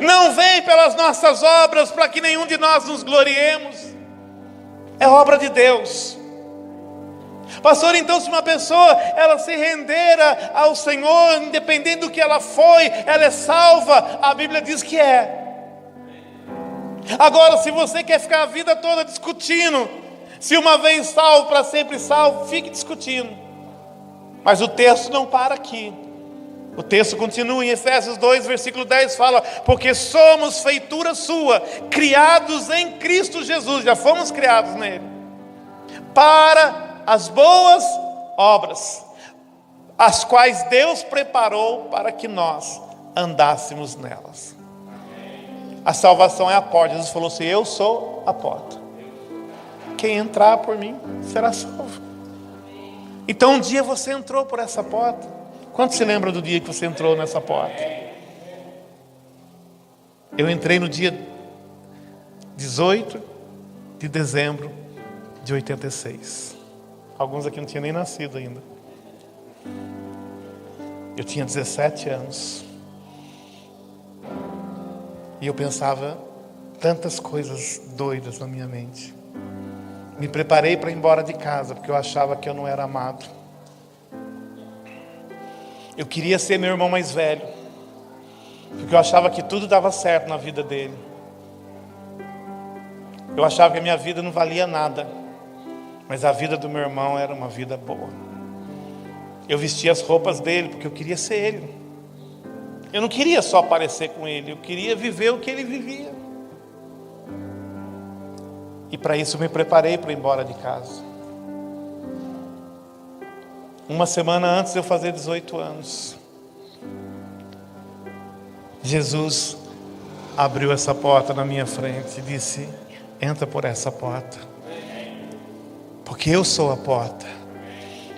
Não vem pelas nossas obras, para que nenhum de nós nos gloriemos. É obra de Deus. Pastor, então se uma pessoa, ela se rendera ao Senhor, independente do que ela foi, ela é salva? A Bíblia diz que é. Agora, se você quer ficar a vida toda discutindo, se uma vez salvo, para sempre salvo, fique discutindo. Mas o texto não para aqui. O texto continua em Efésios 2, versículo 10, fala: porque somos feitura sua, criados em Cristo Jesus, já fomos criados nele, para as boas obras, as quais Deus preparou para que nós andássemos nelas. A salvação é a porta. Jesus falou assim: eu sou a porta. Quem entrar por mim será salvo. Então um dia você entrou por essa porta. Quanto se lembra do dia que você entrou nessa porta? Eu entrei no dia 18 de dezembro de 86. Alguns aqui não tinham nem nascido ainda. Eu tinha 17 anos. E eu pensava tantas coisas doidas na minha mente. Me preparei para ir embora de casa, porque eu achava que eu não era amado. Eu queria ser meu irmão mais velho, porque eu achava que tudo dava certo na vida dele. Eu achava que a minha vida não valia nada, mas a vida do meu irmão era uma vida boa. Eu vestia as roupas dele, porque eu queria ser ele. Eu não queria só aparecer com ele, eu queria viver o que ele vivia. E para isso eu me preparei para ir embora de casa. Uma semana antes de eu fazer 18 anos, Jesus abriu essa porta na minha frente e disse: entra por essa porta, porque eu sou a porta.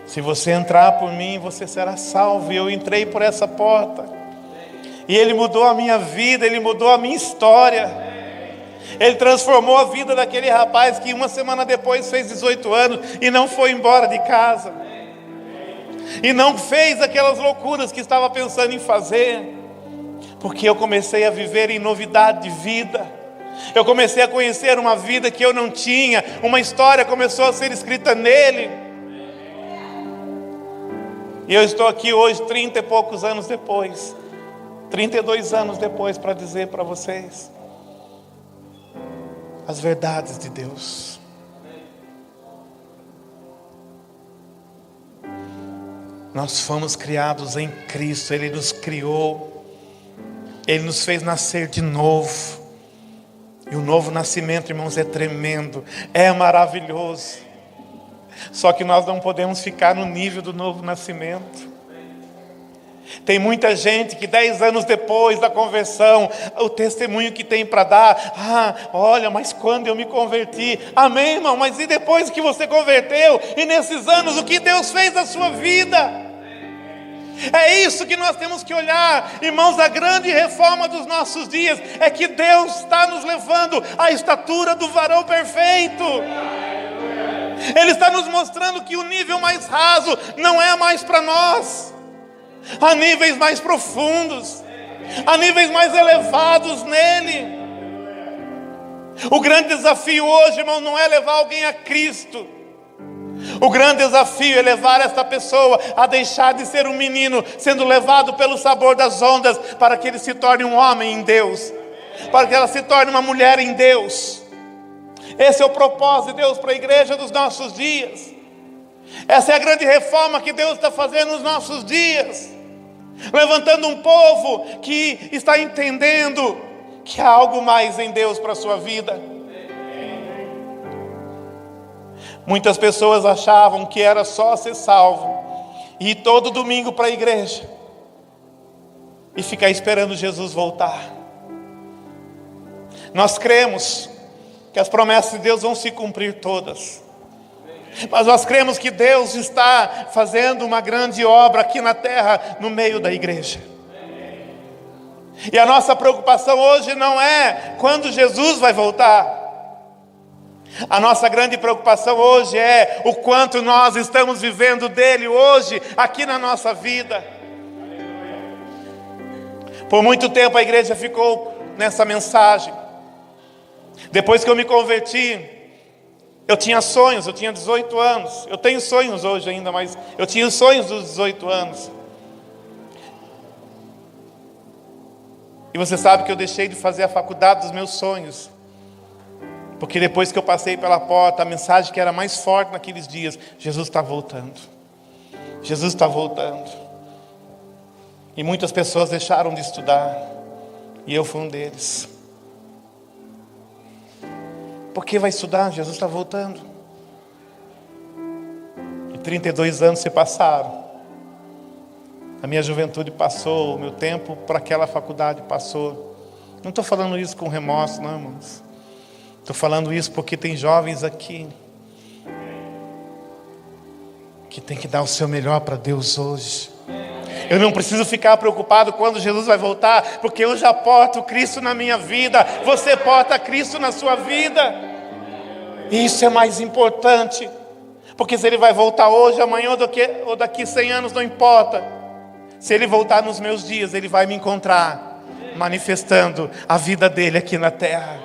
Se você entrar por mim, você será salvo. E eu entrei por essa porta. E Ele mudou a minha vida, Ele mudou a minha história. Ele transformou a vida daquele rapaz que uma semana depois fez 18 anos e não foi embora de casa. E não fez aquelas loucuras que estava pensando em fazer. Porque eu comecei a viver em novidade de vida. Eu comecei a conhecer uma vida que eu não tinha. Uma história começou a ser escrita nele. E eu estou aqui hoje, 30 e poucos anos depois. 32 anos depois, para dizer para vocês as verdades de Deus. Nós fomos criados em Cristo. Ele nos criou, Ele nos fez nascer de novo. E o novo nascimento, irmãos, é tremendo, é maravilhoso. Só que nós não podemos ficar no nível do novo nascimento. Tem muita gente que 10 anos depois da conversão, o testemunho que tem para dar: olha, mas quando eu me converti, amém, irmão, mas e depois que você converteu? E nesses anos, o que Deus fez na sua vida? É isso que nós temos que olhar, irmãos. A grande reforma dos nossos dias é que Deus está nos levando à estatura do varão perfeito. Ele está nos mostrando que o nível mais raso não é mais para nós. Há níveis mais profundos, há níveis mais elevados nele. O grande desafio hoje, irmão, não é levar alguém a Cristo. O grande desafio é levar esta pessoa a deixar de ser um menino, sendo levado pelo sabor das ondas, para que ele se torne um homem em Deus, para que ela se torne uma mulher em Deus. Esse é o propósito de Deus para a igreja dos nossos dias. Essa é a grande reforma que Deus está fazendo nos nossos dias, levantando um povo que está entendendo que há algo mais em Deus para a sua vida. Muitas pessoas achavam que era só ser salvo e ir todo domingo para a igreja e ficar esperando Jesus voltar. Nós cremos que as promessas de Deus vão se cumprir todas. Mas nós cremos que Deus está fazendo uma grande obra aqui na terra, no meio da igreja. E a nossa preocupação hoje não é quando Jesus vai voltar. A nossa grande preocupação hoje é o quanto nós estamos vivendo dele hoje, aqui na nossa vida. Por muito tempo a igreja ficou nessa mensagem. Depois que eu me converti, eu tinha sonhos, eu tinha 18 anos. Eu tenho sonhos hoje ainda, mas eu tinha os sonhos dos 18 anos. E você sabe que eu deixei de fazer a faculdade dos meus sonhos. Porque depois que eu passei pela porta, a mensagem que era mais forte naqueles dias: Jesus está voltando. Jesus está voltando. E muitas pessoas deixaram de estudar. E eu fui um deles. Por que vai estudar? Jesus está voltando. E 32 anos se passaram. A minha juventude passou, o meu tempo para aquela faculdade passou. Não estou falando isso com remorso, não, irmãos. Estou falando isso porque tem jovens aqui que tem que dar o seu melhor para Deus hoje. Eu não preciso ficar preocupado quando Jesus vai voltar, porque eu já porto Cristo na minha vida. Você porta Cristo na sua vida. E isso é mais importante. Porque se Ele vai voltar hoje, amanhã ou daqui 100 anos, não importa. Se Ele voltar nos meus dias, Ele vai me encontrar manifestando a vida dEle aqui na terra.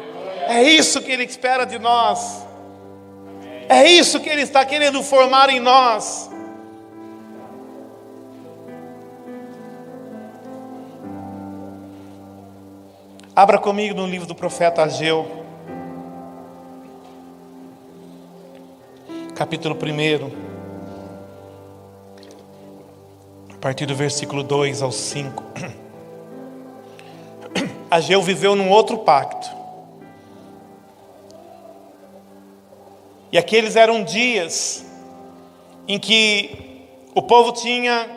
É isso que Ele espera de nós. É isso que Ele está querendo formar em nós. Abra comigo no livro do profeta Ageu, capítulo 1, a partir do versículo 2 ao 5. Ageu viveu num outro pacto. E aqueles eram dias em que o povo tinha,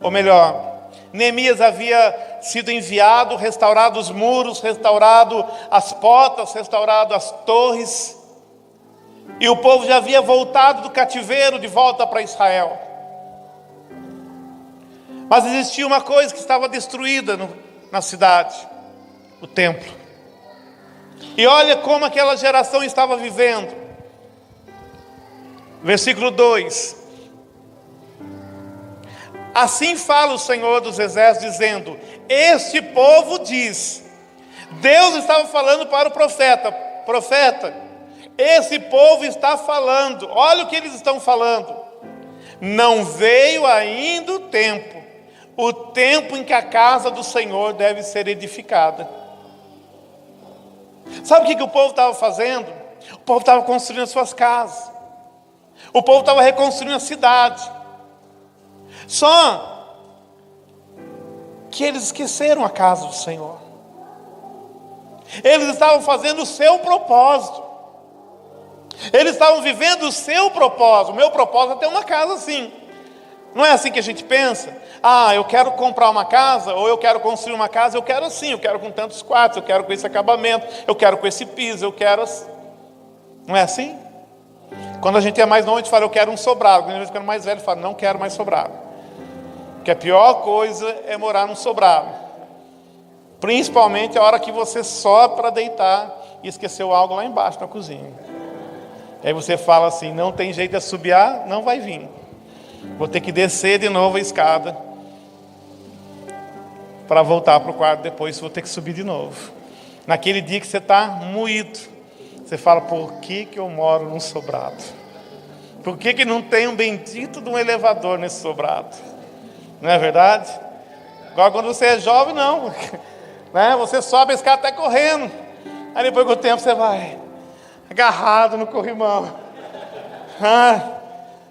ou melhor, Neemias havia sido enviado, restaurado os muros, restaurado as portas, restaurado as torres. E o povo já havia voltado do cativeiro de volta para Israel. Mas existia uma coisa que estava destruída na cidade: o templo. E olha como aquela geração estava vivendo. Versículo 2. Assim fala o Senhor dos Exércitos, dizendo: este povo diz. Deus estava falando para o profeta: profeta, esse povo está falando, olha o que eles estão falando. Não veio ainda o tempo em que a casa do Senhor deve ser edificada. Sabe o que o povo estava fazendo? O povo estava construindo as suas casas. O povo estava reconstruindo a cidade. Só que eles esqueceram a casa do Senhor. Eles estavam fazendo o seu propósito. Eles estavam vivendo o seu propósito. O meu propósito é ter uma casa assim. Não é assim que a gente pensa? Ah, eu quero comprar uma casa, ou eu quero construir uma casa, eu quero assim, eu quero com tantos quartos, eu quero com esse acabamento, eu quero com esse piso, eu quero assim. Não é assim? Quando a gente é mais novo, a gente fala: eu quero um sobrado. Quando a gente fica mais velho, fala: não quero mais sobrado. Porque a pior coisa é morar num sobrado. Principalmente a hora que você sobe para deitar e esqueceu algo lá embaixo na cozinha. Aí você fala assim: não tem jeito de assobiar, não vai vir. Vou ter que descer de novo a escada para voltar para o quarto depois, vou ter que subir de novo. Naquele dia que você está moído, você fala: por que eu moro num sobrado? Por que não tem um bendito de um elevador nesse sobrado? Não é verdade? Agora quando você é jovem, não. Né? Você sobe a escada até correndo. Aí depois com o tempo você vai agarrado no corrimão.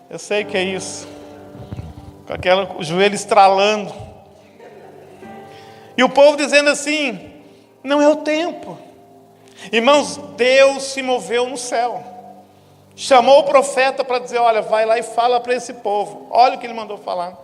Eu sei que é isso. Com o joelho estralando. E o povo dizendo assim: não é o tempo. Irmãos, Deus se moveu no céu. Chamou o profeta para dizer: olha, vai lá e fala para esse povo. Olha o que ele mandou falar.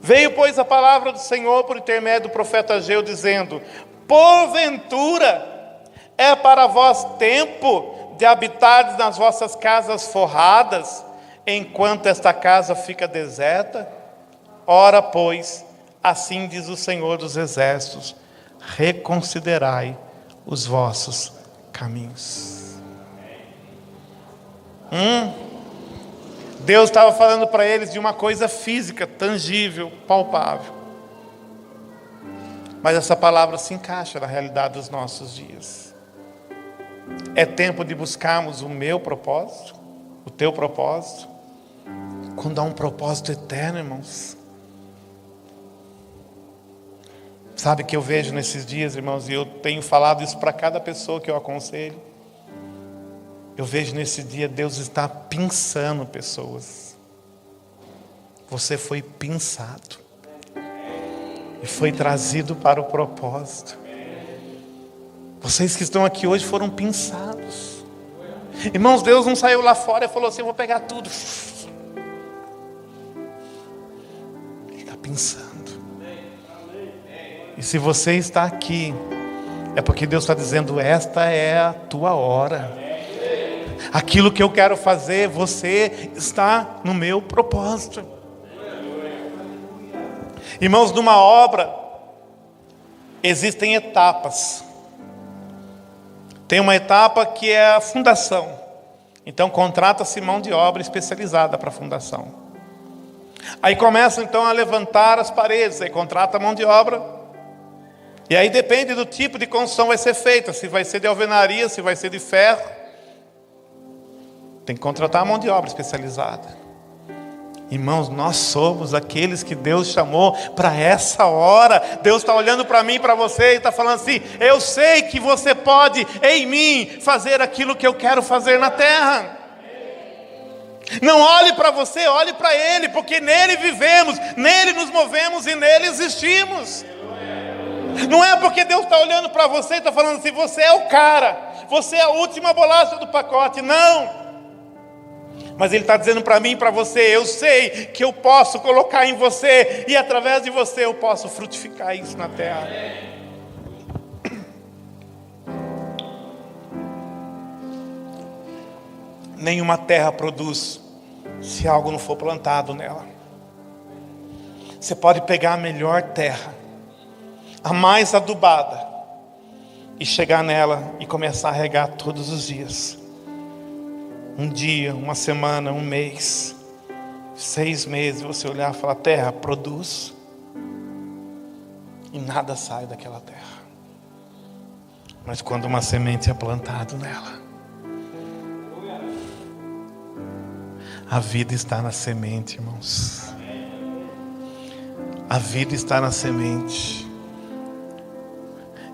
Veio, pois, a palavra do Senhor por intermédio do profeta Ageu, dizendo: porventura É para vós tempo de habitardes nas vossas casas forradas, enquanto esta casa fica deserta? Ora, pois, assim diz o Senhor dos Exércitos: reconsiderai os vossos caminhos. Deus estava falando para eles de uma coisa física, tangível, palpável. Mas essa palavra se encaixa na realidade dos nossos dias. É tempo de buscarmos o meu propósito, o teu propósito, quando há um propósito eterno, irmãos. Sabe que eu vejo nesses dias, irmãos, e eu tenho falado isso para cada pessoa que eu aconselho. Eu vejo nesse dia Deus está pinçando pessoas. Você foi pinçado e foi trazido para o propósito. Vocês que estão aqui hoje foram pinçados. Irmãos, Deus não saiu lá fora e falou assim: eu vou pegar tudo. Ele está pinçando. E se você está aqui, é porque Deus está dizendo: esta é a tua hora. Aquilo que eu quero fazer, você está no meu propósito. Irmãos, numa obra existem etapas. Tem uma etapa que é a fundação. Então contrata-se mão de obra especializada para a fundação. Aí começam então a levantar as paredes, aí contrata mão de obra. E aí depende do tipo de construção que vai ser feita, se vai ser de alvenaria, se vai ser de ferro. Tem que contratar a mão de obra especializada. Irmãos, nós somos aqueles que Deus chamou para essa hora. Deus está olhando para mim e para você e está falando assim: eu sei que você pode em mim fazer aquilo que eu quero fazer na terra. Não olhe para você, olhe para Ele, porque nele vivemos, nele nos movemos e nele existimos. Não é porque Deus está olhando para você e está falando assim: você é o cara, você é a última bolacha do pacote. Não. Mas Ele está dizendo para mim e para você: eu sei que eu posso colocar em você, e através de você eu posso frutificar isso na terra. Nenhuma terra produz se algo não for plantado nela. Você pode pegar a melhor terra, a mais adubada, e chegar nela e começar a regar todos os dias. Um dia, uma semana, um mês, 6 meses, você olhar e falar: terra, produz. E nada sai daquela terra. Mas quando uma semente é plantada nela, a vida está na semente, irmãos. A vida está na semente.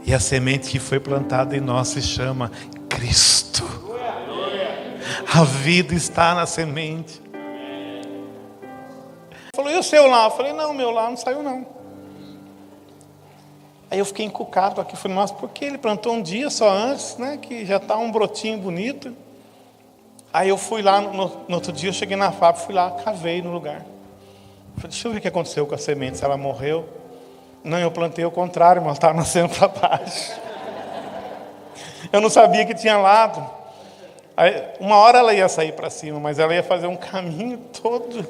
E a semente que foi plantada em nós se chama Cristo. A vida está na semente. Falou: e o seu lá? Eu falei: não, meu lá não saiu não. Aí eu fiquei encucado aqui. Falei: nossa, por que ele plantou um dia só antes, né? Que já está um brotinho bonito. Aí eu fui lá, no outro dia eu cheguei na fábrica, fui lá, cavei no lugar. Falei: deixa eu ver o que aconteceu com a semente, se ela morreu. Não, eu plantei o contrário, mas estava nascendo para baixo. Eu não sabia que tinha lado. Aí, uma hora ela ia sair para cima, mas ela ia fazer um caminho todo.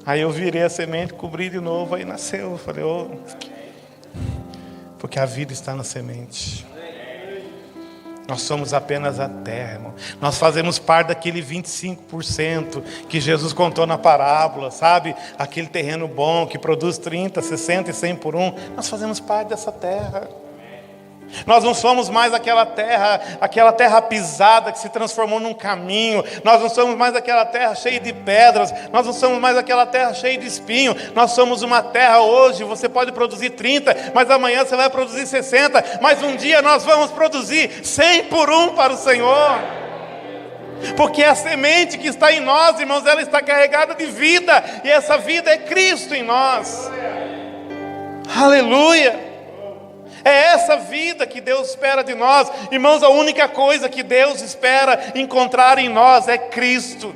Aí eu virei a semente, cobri de novo, aí nasceu. Eu falei: oh, porque a vida está na semente. Nós somos apenas a terra, irmão. Nós fazemos parte daquele 25% que Jesus contou na parábola, sabe? Aquele terreno bom que produz 30, 60 e 100 por 1. Nós fazemos parte dessa terra. Nós não somos mais aquela terra pisada que se transformou num caminho. Nós não somos mais aquela terra cheia de pedras. Nós não somos mais aquela terra cheia de espinho. Nós somos uma terra hoje, você pode produzir 30, mas amanhã você vai produzir 60, mas um dia nós vamos produzir 100 por 1 para o Senhor. Porque a semente que está em nós, irmãos, ela está carregada de vida, e essa vida é Cristo em nós. Aleluia! É essa vida que Deus espera de nós. Irmãos, a única coisa que Deus espera encontrar em nós é Cristo.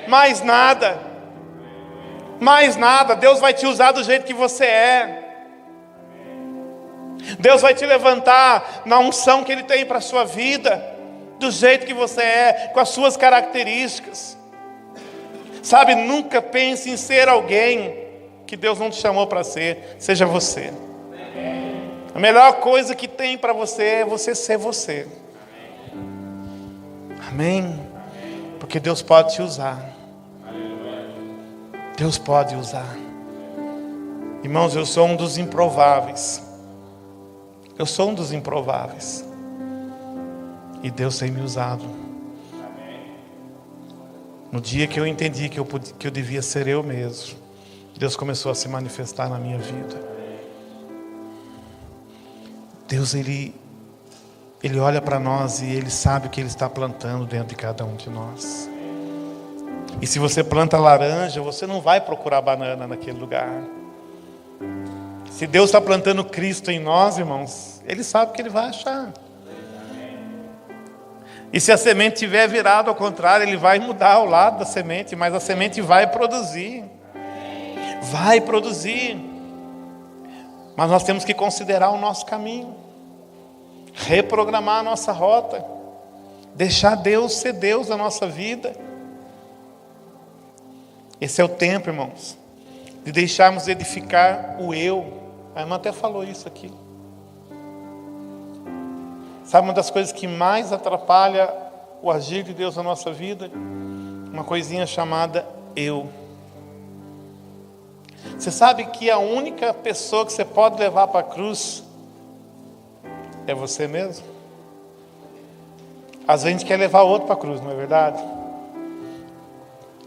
Mais nada. Mais nada. Deus vai te usar do jeito que você é. Deus vai te levantar na unção que Ele tem para a sua vida, do jeito que você é, com as suas características. Sabe, nunca pense em ser alguém que Deus não te chamou para ser. Seja você. A melhor coisa que tem para você é você ser você. Amém? Porque Deus pode te usar. Deus pode usar. Irmãos, eu sou um dos improváveis. Eu sou um dos improváveis. E Deus tem me usado. No dia que eu entendi que eu devia ser eu mesmo, Deus começou a se manifestar na minha vida. Deus, Ele olha para nós e Ele sabe o que Ele está plantando dentro de cada um de nós. E se você planta laranja, você não vai procurar banana naquele lugar. Se Deus está plantando Cristo em nós, irmãos, Ele sabe o que Ele vai achar. E se a semente estiver virada ao contrário, Ele vai mudar o lado da semente, mas a semente vai produzir. Vai produzir. Mas nós temos que considerar o nosso caminho, reprogramar a nossa rota, deixar Deus ser Deus na nossa vida. Esse é o tempo, irmãos, de deixarmos edificar o eu. A irmã até falou isso aqui. Sabe uma das coisas que mais atrapalha o agir de Deus na nossa vida? Uma coisinha chamada eu. Você sabe que a única pessoa que você pode levar para a cruz é você mesmo? Às vezes a gente quer levar outro para a cruz, não é verdade?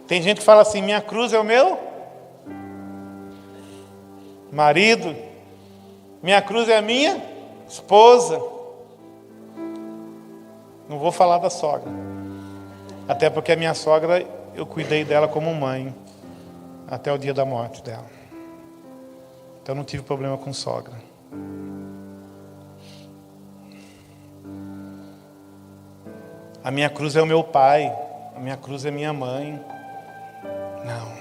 Tem gente que fala assim, minha cruz é o meu marido, minha cruz é a minha esposa. Não vou falar da sogra. Até porque a minha sogra, eu cuidei dela como mãe, até o dia da morte dela. Então não tive problema com sogra. A minha cruz é o meu pai, a minha cruz é minha mãe. Não.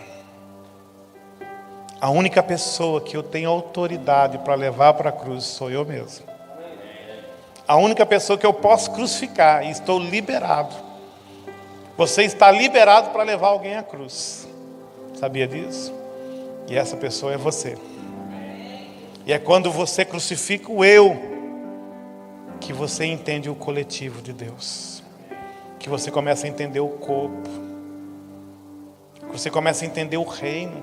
A única pessoa que eu tenho autoridade para levar para a cruz sou eu mesmo. A única pessoa que eu posso crucificar e estou liberado. Você está liberado para levar alguém à cruz. Sabia disso? E essa pessoa é você. E é quando você crucifica o eu que você entende o coletivo de Deus. Que você começa a entender o corpo. Que você começa a entender o reino.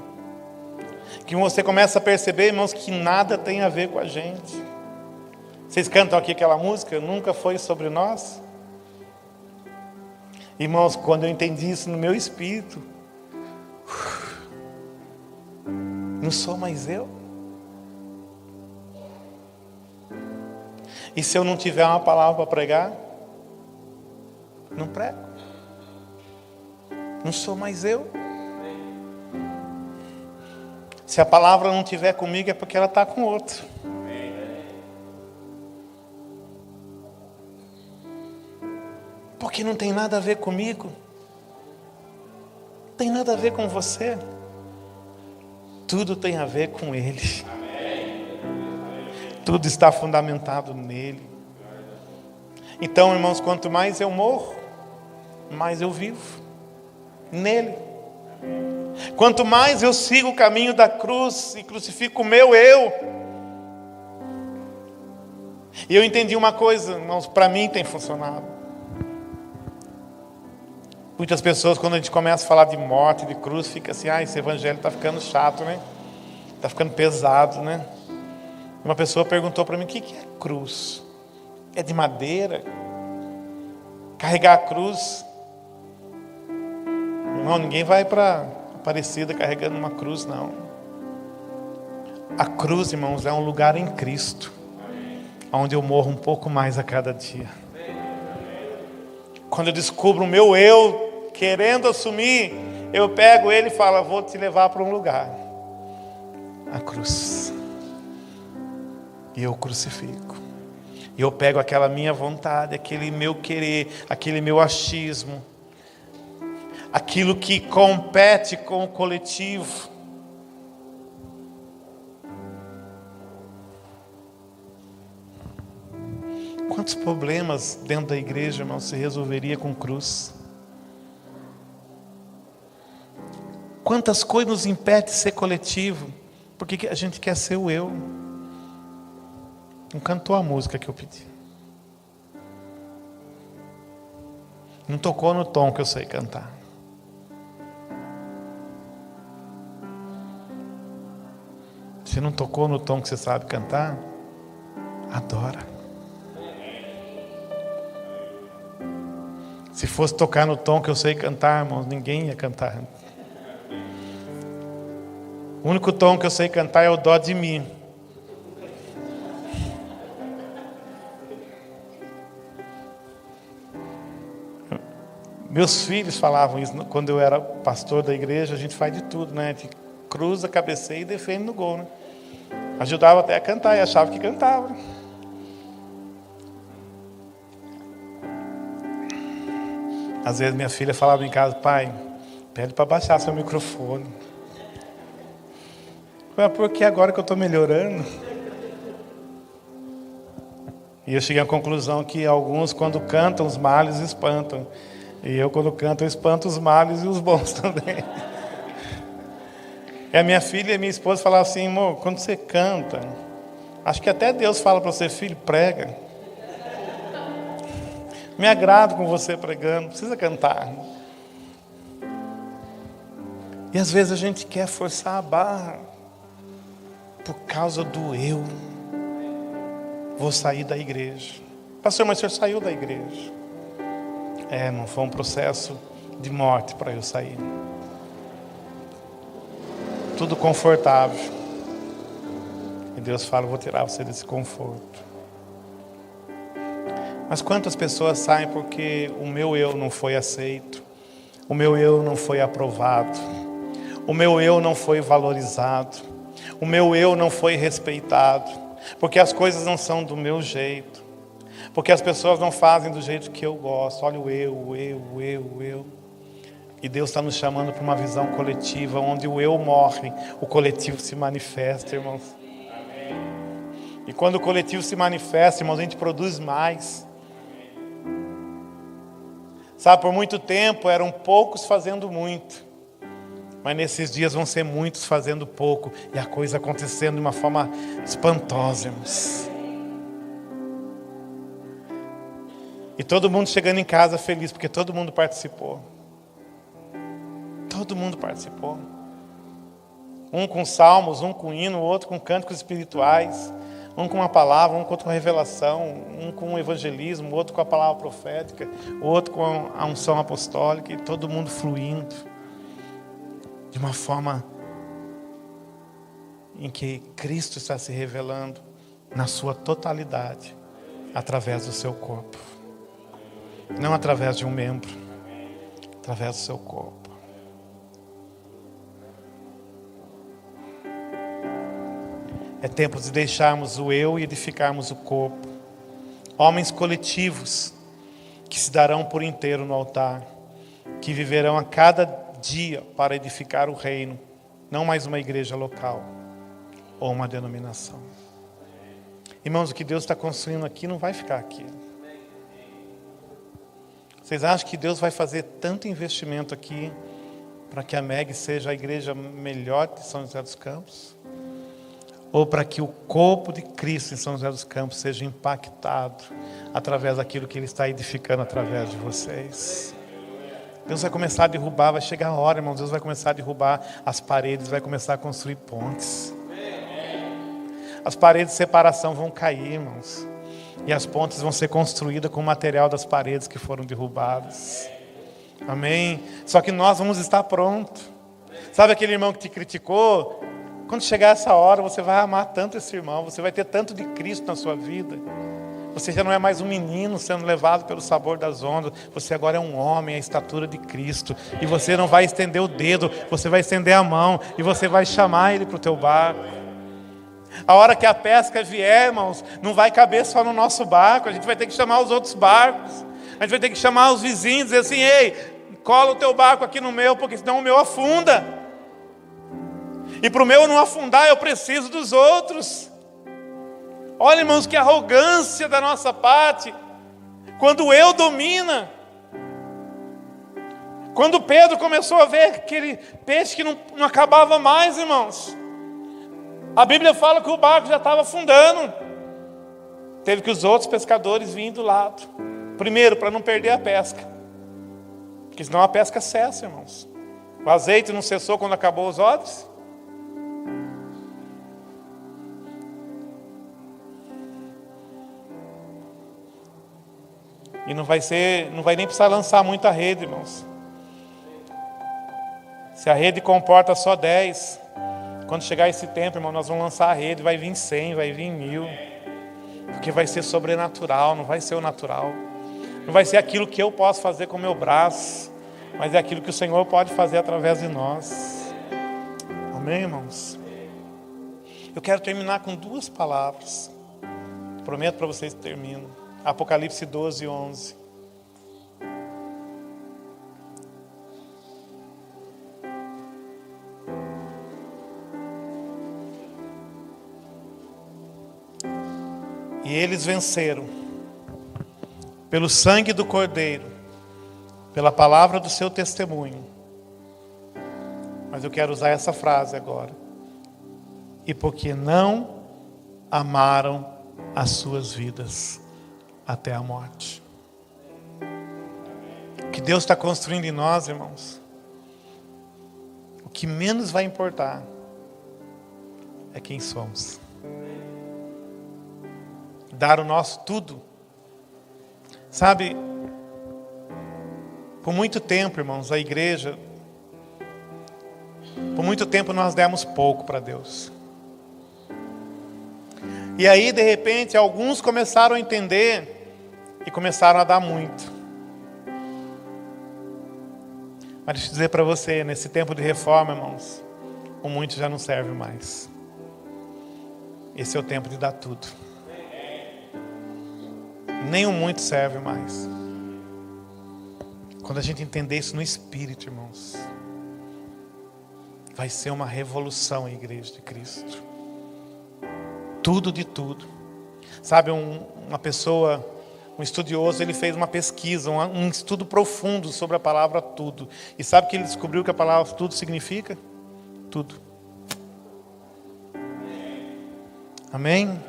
Que você começa a perceber, irmãos, que nada tem a ver com a gente. Vocês cantam aqui aquela música, Nunca Foi Sobre Nós? Irmãos, quando eu entendi isso no meu espírito, não sou mais eu. E se eu não tiver uma palavra para pregar, não prego. Não sou mais eu. Se a palavra não estiver comigo é porque ela está com outro. Porque não tem nada a ver comigo. Não tem nada a ver com você. Tudo tem a ver com Ele. Tudo está fundamentado nele. Então, irmãos, quanto mais eu morro, mais eu vivo nele. Quanto mais eu sigo o caminho da cruz e crucifico o meu eu. E eu entendi uma coisa, irmãos, para mim tem funcionado. Muitas pessoas, quando a gente começa a falar de morte, de cruz, fica assim, esse evangelho está ficando chato, né? Está ficando pesado, né? Uma pessoa perguntou para mim, o que é cruz? É de madeira? Carregar a cruz? Não, ninguém vai para Aparecida carregando uma cruz, não. A cruz, irmãos, é um lugar em Cristo, onde eu morro um pouco mais a cada dia. Quando eu descubro o meu eu querendo assumir, eu pego ele e falo, vou te levar para um lugar. A cruz. E eu crucifico. E eu pego aquela minha vontade, aquele meu querer, aquele meu achismo, aquilo que compete com o coletivo. Quantos problemas dentro da igreja, irmão, se resolveria com cruz? Quantas coisas nos impedem de ser coletivo? Porque a gente quer ser o eu. Não cantou a música que eu pedi. Não tocou no tom que eu sei cantar. Se não tocou no tom que você sabe cantar, adora. Se fosse tocar no tom que eu sei cantar, irmãos, ninguém ia cantar. O único tom que eu sei cantar é o dó de mim. Meus filhos falavam isso quando eu era pastor da igreja. A gente faz de tudo, né? A gente cruza, cabeceia e defende no gol, né? Ajudava até a cantar e achava que cantava. Às vezes minha filha falava em casa: pai, pede para baixar seu microfone. Porque agora que eu estou melhorando. E eu cheguei à conclusão que alguns, quando cantam, os males espantam. E eu, quando canto, eu espanto os males e os bons também. E a minha filha e a minha esposa falavam assim: amor, quando você canta, acho que até Deus fala para você: filho, prega. Me agrado com você pregando, não precisa cantar. E às vezes a gente quer forçar a barra por causa do eu. Vou sair da igreja. Pastor, mas o senhor saiu da igreja? Não foi um processo de morte para eu sair. Tudo confortável. E Deus fala: vou tirar você desse conforto. Mas quantas pessoas saem porque o meu eu não foi aceito, o meu eu não foi aprovado, o meu eu não foi valorizado, o meu eu não foi respeitado, porque as coisas não são do meu jeito, porque as pessoas não fazem do jeito que eu gosto. Olha o eu. E Deus está nos chamando para uma visão coletiva, onde o eu morre, o coletivo se manifesta, irmãos. E quando o coletivo se manifesta, irmãos, a gente produz mais. Sabe, por muito tempo eram poucos fazendo muito. Mas nesses dias vão ser muitos fazendo pouco. E a coisa acontecendo de uma forma espantosa, irmãos. E todo mundo chegando em casa feliz, porque todo mundo participou. Todo mundo participou. Um com salmos, um com hino, o outro com cânticos espirituais. Um com uma palavra, um com outra com revelação, um com o evangelismo, o outro com a palavra profética, o outro com a unção apostólica, e todo mundo fluindo de uma forma em que Cristo está se revelando na sua totalidade, através do seu corpo. Não através de um membro, através do seu corpo. É tempo de deixarmos o eu e edificarmos o corpo. Homens coletivos que se darão por inteiro no altar, que viverão a cada dia para edificar o reino, não mais uma igreja local ou uma denominação. Irmãos, o que Deus está construindo aqui não vai ficar aqui. Vocês acham que Deus vai fazer tanto investimento aqui para que a MEG seja a igreja melhor de São José dos Campos? Ou para que o corpo de Cristo em São José dos Campos seja impactado através daquilo que Ele está edificando através de vocês? Deus vai começar a derrubar, vai chegar a hora, irmãos, Deus vai começar a derrubar as paredes, vai começar a construir pontes. As paredes de separação vão cair, irmãos. E as pontes vão ser construídas com o material das paredes que foram derrubadas. Amém? Só que nós vamos estar prontos. Sabe aquele irmão que te criticou? Quando chegar essa hora, você vai amar tanto esse irmão, você vai ter tanto de Cristo na sua vida. Você já não é mais um menino sendo levado pelo sabor das ondas, você agora é um homem, a estatura de Cristo. E você não vai estender o dedo, você vai estender a mão e você vai chamar ele para o teu barco. A hora que a pesca vier, irmãos, não vai caber só no nosso barco, a gente vai ter que chamar os outros barcos. A gente vai ter que chamar os vizinhos e dizer assim: ei, cola o teu barco aqui no meu, porque senão o meu afunda. E para o meu não afundar, eu preciso dos outros. Olha, irmãos, que arrogância da nossa parte, quando o eu domina. Quando Pedro começou a ver aquele peixe que não acabava mais, irmãos, a Bíblia fala que o barco já estava afundando. Teve que os outros pescadores virem do lado. Primeiro, para não perder a pesca, porque senão a pesca cessa, irmãos. O azeite não cessou quando acabou os odres? E não vai nem precisar lançar muita rede, irmãos. Se a rede comporta só 10, quando chegar esse tempo, irmão, nós vamos lançar a rede, vai vir 100, vai vir 1000. Porque vai ser sobrenatural, não vai ser o natural. Não vai ser aquilo que eu posso fazer com o meu braço, mas é aquilo que o Senhor pode fazer através de nós. Amém, irmãos? Eu quero terminar com 2 palavras. Prometo para vocês que termino. Apocalipse 12, 11. E eles venceram pelo sangue do Cordeiro, pela palavra do seu testemunho. Mas eu quero usar essa frase agora. E porque não amaram as suas vidas até a morte. O que Deus está construindo em nós, irmãos, o que menos vai importar é quem somos. Dar o nosso tudo. Sabe, por muito tempo, irmãos, a igreja, por muito tempo nós demos pouco para Deus. E aí, de repente, alguns começaram a entender e começaram a dar muito. Mas deixa eu dizer para você, nesse tempo de reforma, irmãos, o muito já não serve mais. Esse é o tempo de dar tudo. Nem o muito serve mais. Quando a gente entender isso no Espírito, irmãos, vai ser uma revolução a igreja de Cristo. Tudo de tudo. Sabe, uma pessoa, um estudioso, ele fez uma pesquisa, um estudo profundo sobre a palavra tudo. E sabe que ele descobriu que a palavra tudo significa? Tudo. Amém?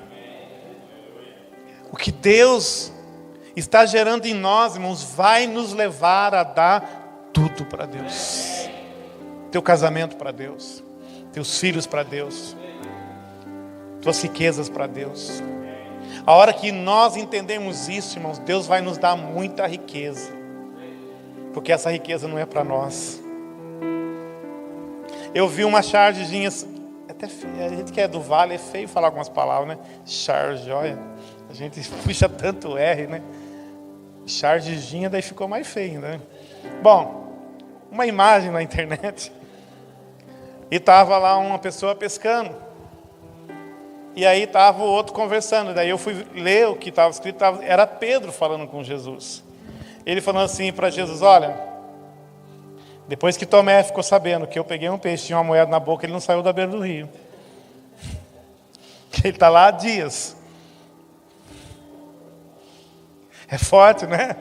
O que Deus está gerando em nós, irmãos, vai nos levar a dar tudo para Deus. Teu casamento para Deus, teus filhos para Deus, tuas riquezas para Deus. A hora que nós entendemos isso, irmãos, Deus vai nos dar muita riqueza, porque essa riqueza não é para nós. Eu vi uma chargezinha, até a gente que é do Vale é feio falar algumas palavras, né? Charge, olha, a gente puxa tanto R, né? Chargezinha, daí ficou mais feio, né? Bom, uma imagem na internet, e estava lá uma pessoa pescando, e aí estava o outro conversando. Daí eu fui ler o que estava escrito, era Pedro falando com Jesus. Ele falando assim para Jesus: olha, depois que Tomé ficou sabendo que eu peguei um peixe, tinha uma moeda na boca, ele não saiu da beira do rio. Ele está lá há dias. É forte, né?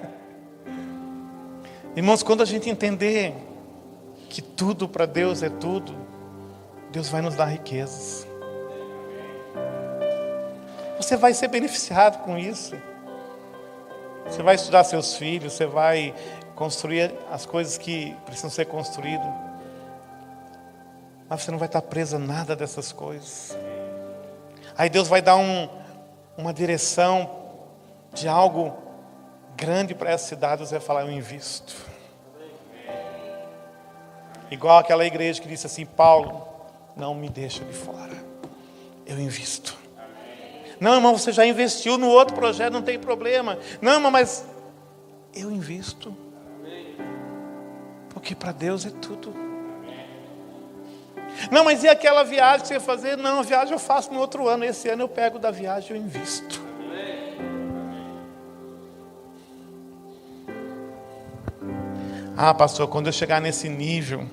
Irmãos, quando a gente entender que tudo para Deus é tudo, Deus vai nos dar riquezas. Você vai ser beneficiado com isso. Você vai estudar seus filhos, você vai construir as coisas que precisam ser construídas. Mas você não vai estar preso a nada dessas coisas. Aí Deus vai dar uma direção de algo grande para essa cidade. Você vai falar: eu invisto. Igual aquela igreja que disse assim: Paulo, não me deixa de fora, eu invisto. Não, irmão, você já investiu no outro projeto, não tem problema. Não, irmão, mas eu invisto. Porque para Deus é tudo. Não, mas e aquela viagem que você ia fazer? Não, a viagem eu faço no outro ano. Esse ano eu pego da viagem e eu invisto. Ah, pastor, quando eu chegar nesse nível,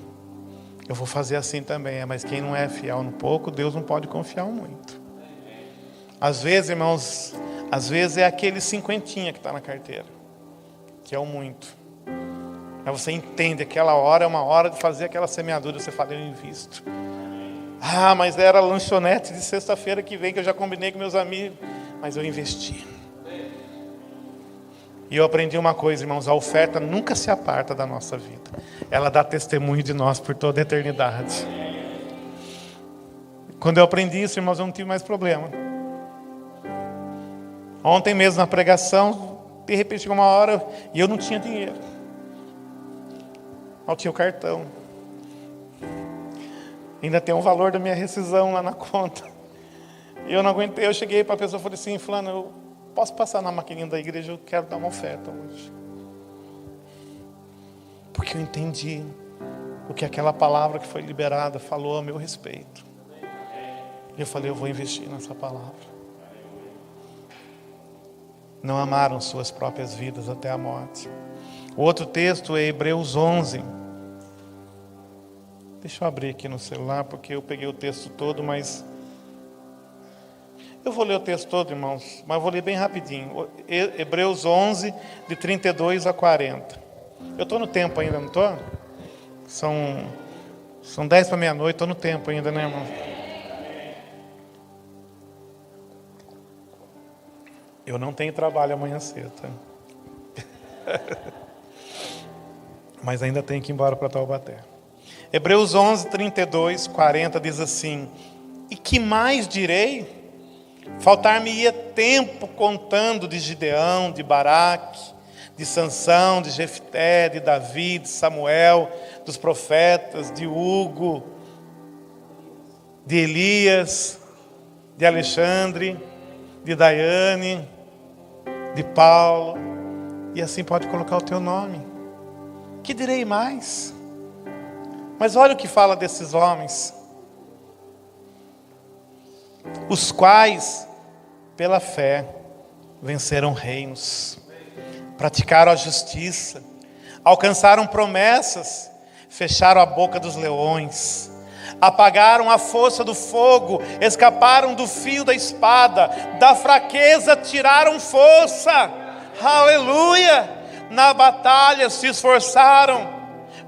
eu vou fazer assim também. Mas quem não é fiel no pouco, Deus não pode confiar muito. Às vezes, irmãos, é aquele cinquentinha que está na carteira, que é o muito. Mas você entende, aquela hora é uma hora de fazer aquela semeadura, você fala, eu invisto. Ah, mas era lanchonete de sexta-feira que vem, que eu já combinei com meus amigos, mas eu investi. E eu aprendi uma coisa, irmãos, a oferta nunca se aparta da nossa vida. Ela dá testemunho de nós por toda a eternidade. Quando eu aprendi isso, irmãos, eu não tive mais problema. Ontem mesmo na pregação, de repente chegou uma hora e eu não tinha dinheiro. Eu tinha o cartão. Ainda tem um valor da minha rescisão lá na conta. E eu não aguentei, eu cheguei para a pessoa e falei assim, fulano, eu posso passar na maquininha da igreja, eu quero dar uma oferta hoje. Porque eu entendi o que aquela palavra que foi liberada falou a meu respeito. E eu falei, eu vou investir nessa palavra. Não amaram suas próprias vidas até a morte. O outro texto é Hebreus 11. Deixa eu abrir aqui no celular, porque eu peguei o texto todo, mas... eu vou ler o texto todo, irmãos, mas vou ler bem rapidinho. Hebreus 11, de 32 a 40. Eu estou no tempo ainda, não estou? São 10 para meia-noite, estou no tempo ainda, né, irmão? Eu não tenho trabalho amanhã cedo, tá? Mas ainda tenho que ir embora para Taubaté. Hebreus 11, 32, 40 diz assim: e que mais direi? Faltar-me-ia tempo contando de Gideão, de Baraque, de Sansão, de Jefté, de Davi, de Samuel, dos profetas, de Hugo, de Elias, de Alexandre, de Daiane, de Paulo, e assim pode colocar o teu nome. Que direi mais? Mas olha o que fala desses homens, os quais, pela fé, venceram reinos, praticaram a justiça, alcançaram promessas, fecharam a boca dos leões, apagaram a força do fogo, escaparam do fio da espada, da fraqueza tiraram força, aleluia, na batalha se esforçaram,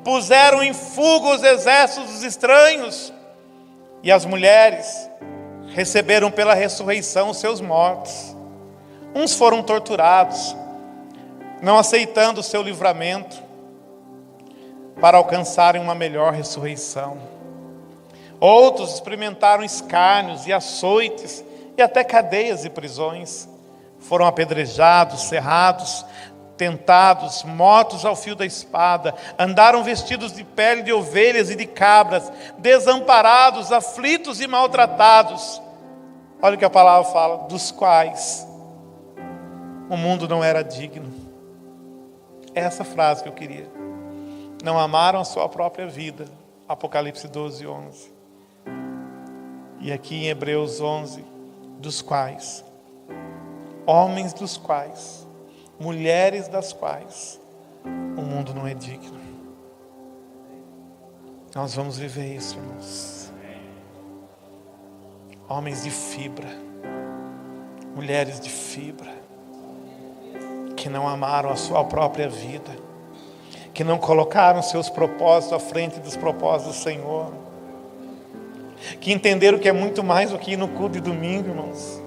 puseram em fuga os exércitos estranhos, e as mulheres receberam pela ressurreição os seus mortos. Uns foram torturados, não aceitando o seu livramento, para alcançarem uma melhor ressurreição. Outros experimentaram escárnios e açoites, e até cadeias e prisões. Foram apedrejados, cerrados, tentados, mortos ao fio da espada, andaram vestidos de pele de ovelhas e de cabras, desamparados, aflitos e maltratados. Olha o que a palavra fala, dos quais o mundo não era digno. É essa frase que eu queria. Não amaram a sua própria vida. Apocalipse 12, 11. E aqui em Hebreus 11, dos quais, homens dos quais, mulheres das quais, o mundo não é digno. Nós vamos viver isso, irmãos. Homens de fibra, mulheres de fibra, que não amaram a sua própria vida, que não colocaram seus propósitos à frente dos propósitos do Senhor, que entenderam que é muito mais do que ir no culto de domingo, irmãos.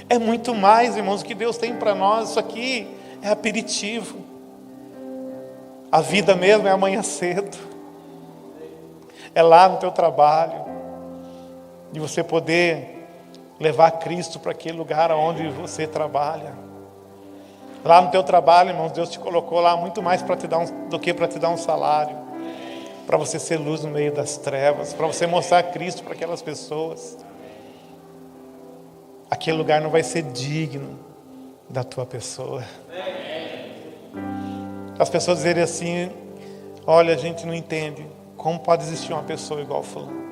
É muito mais, irmãos, o que Deus tem para nós. Isso aqui é aperitivo. A vida mesmo é amanhã cedo. É lá no teu trabalho, de você poder levar Cristo para aquele lugar onde você trabalha. Lá no teu trabalho, irmãos, Deus te colocou lá muito mais para te dar do que para te dar um salário, para você ser luz no meio das trevas, para você mostrar Cristo para aquelas pessoas. Aquele lugar não vai ser digno da tua pessoa. As pessoas dizerem assim: olha, a gente não entende como pode existir uma pessoa igual fulano.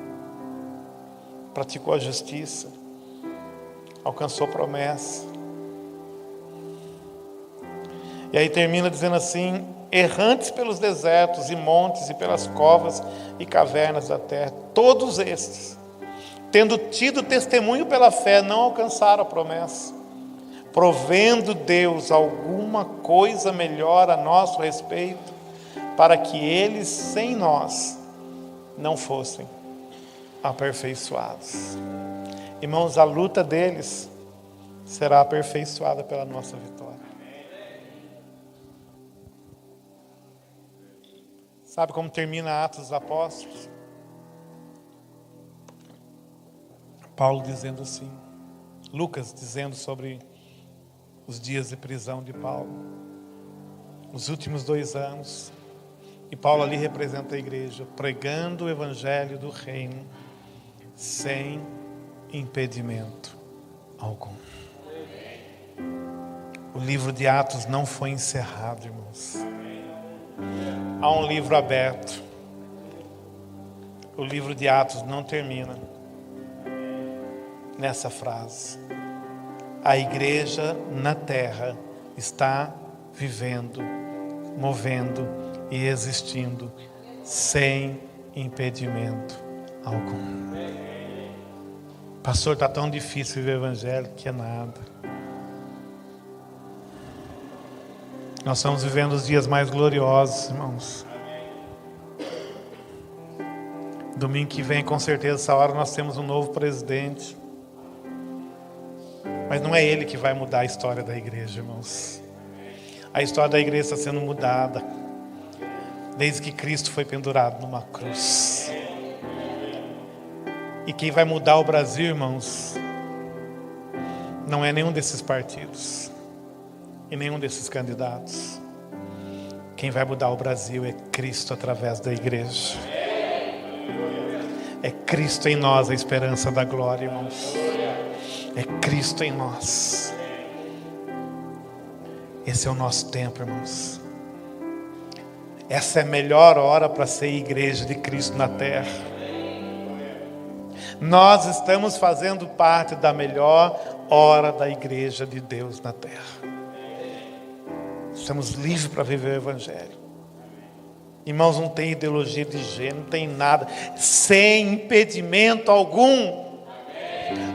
Praticou a justiça, alcançou promessa. E aí termina dizendo assim: errantes pelos desertos e montes e pelas covas e cavernas da terra, todos tendo tido testemunho pela fé, não alcançaram a promessa, provendo Deus alguma coisa melhor a nosso respeito, para que eles, sem nós, não fossem aperfeiçoados. Irmãos, a luta deles será aperfeiçoada pela nossa vitória. Sabe como termina Atos dos Apóstolos? Paulo dizendo assim, Lucas dizendo sobre os dias de prisão de Paulo, os últimos 2 anos, e Paulo ali representa a igreja, pregando o evangelho do reino, sem impedimento algum. O livro de Atos não foi encerrado, irmãos. Há um livro aberto. O livro de Atos não termina nessa frase: a igreja na terra está vivendo, movendo e existindo sem impedimento algum. Pastor, está tão difícil viver o evangelho que é nada. Nós estamos vivendo os dias mais gloriosos, irmãos. Domingo que vem, com certeza, essa hora nós temos um novo presidente. Mas não é ele que vai mudar a história da igreja, irmãos. A história da igreja está sendo mudada desde que Cristo foi pendurado numa cruz. E quem vai mudar o Brasil, irmãos, não é nenhum desses partidos e nenhum desses candidatos. Quem vai mudar o Brasil é Cristo através da igreja. É Cristo em nós a esperança da glória, irmãos. É Cristo em nós. Esse é o nosso tempo, irmãos. Essa é a melhor hora para ser igreja de Cristo na terra. Nós estamos fazendo parte da melhor hora da igreja de Deus na terra. Estamos livres para viver o evangelho. Irmãos, não tem ideologia de gênero, não tem nada, sem impedimento algum.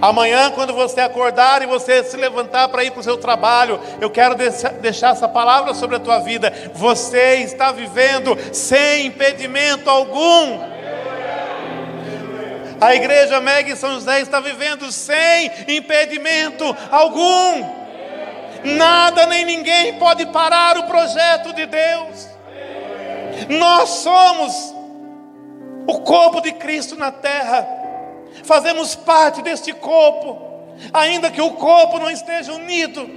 Amanhã, quando você acordar e você se levantar para ir para o seu trabalho, eu quero deixar essa palavra sobre a tua vida. Você está vivendo sem impedimento algum. A igreja Mega em São José está vivendo sem impedimento algum. Nada nem ninguém pode parar o projeto de Deus. Nós somos o corpo de Cristo na terra. Fazemos parte deste corpo, ainda que o corpo não esteja unido,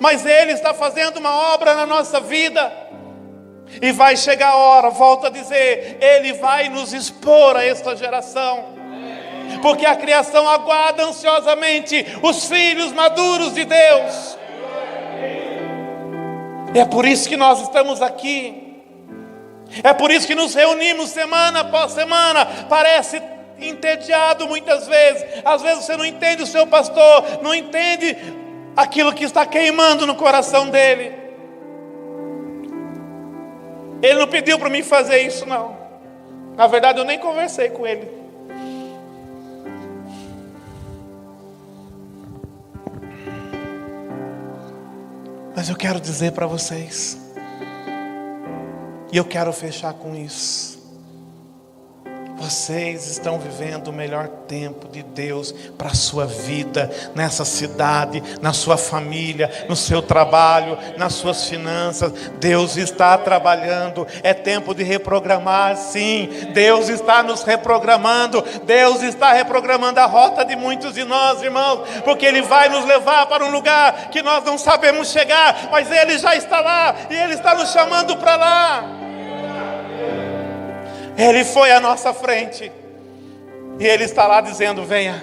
mas Ele está fazendo uma obra na nossa vida. E vai chegar a hora, volto a dizer, Ele vai nos expor a esta geração, porque a criação aguarda ansiosamente os filhos maduros de Deus. E é por isso que nós estamos aqui. É por isso que nos reunimos semana após semana. Parece entediado muitas vezes. Às vezes você não entende o seu pastor, não entende aquilo que está queimando no coração dele. Ele não pediu para mim fazer isso, não. Na verdade, eu nem conversei com ele. Mas eu quero dizer para vocês, e eu quero fechar com isso: vocês estão vivendo o melhor tempo de Deus para a sua vida, nessa cidade, na sua família, no seu trabalho, nas suas finanças. Deus está trabalhando. É tempo de reprogramar, sim. Deus está nos reprogramando. Deus está reprogramando a rota de muitos de nós, irmãos, porque Ele vai nos levar para um lugar que nós não sabemos chegar, mas Ele já está lá e Ele está nos chamando para lá. Ele foi à nossa frente e Ele está lá dizendo: venha.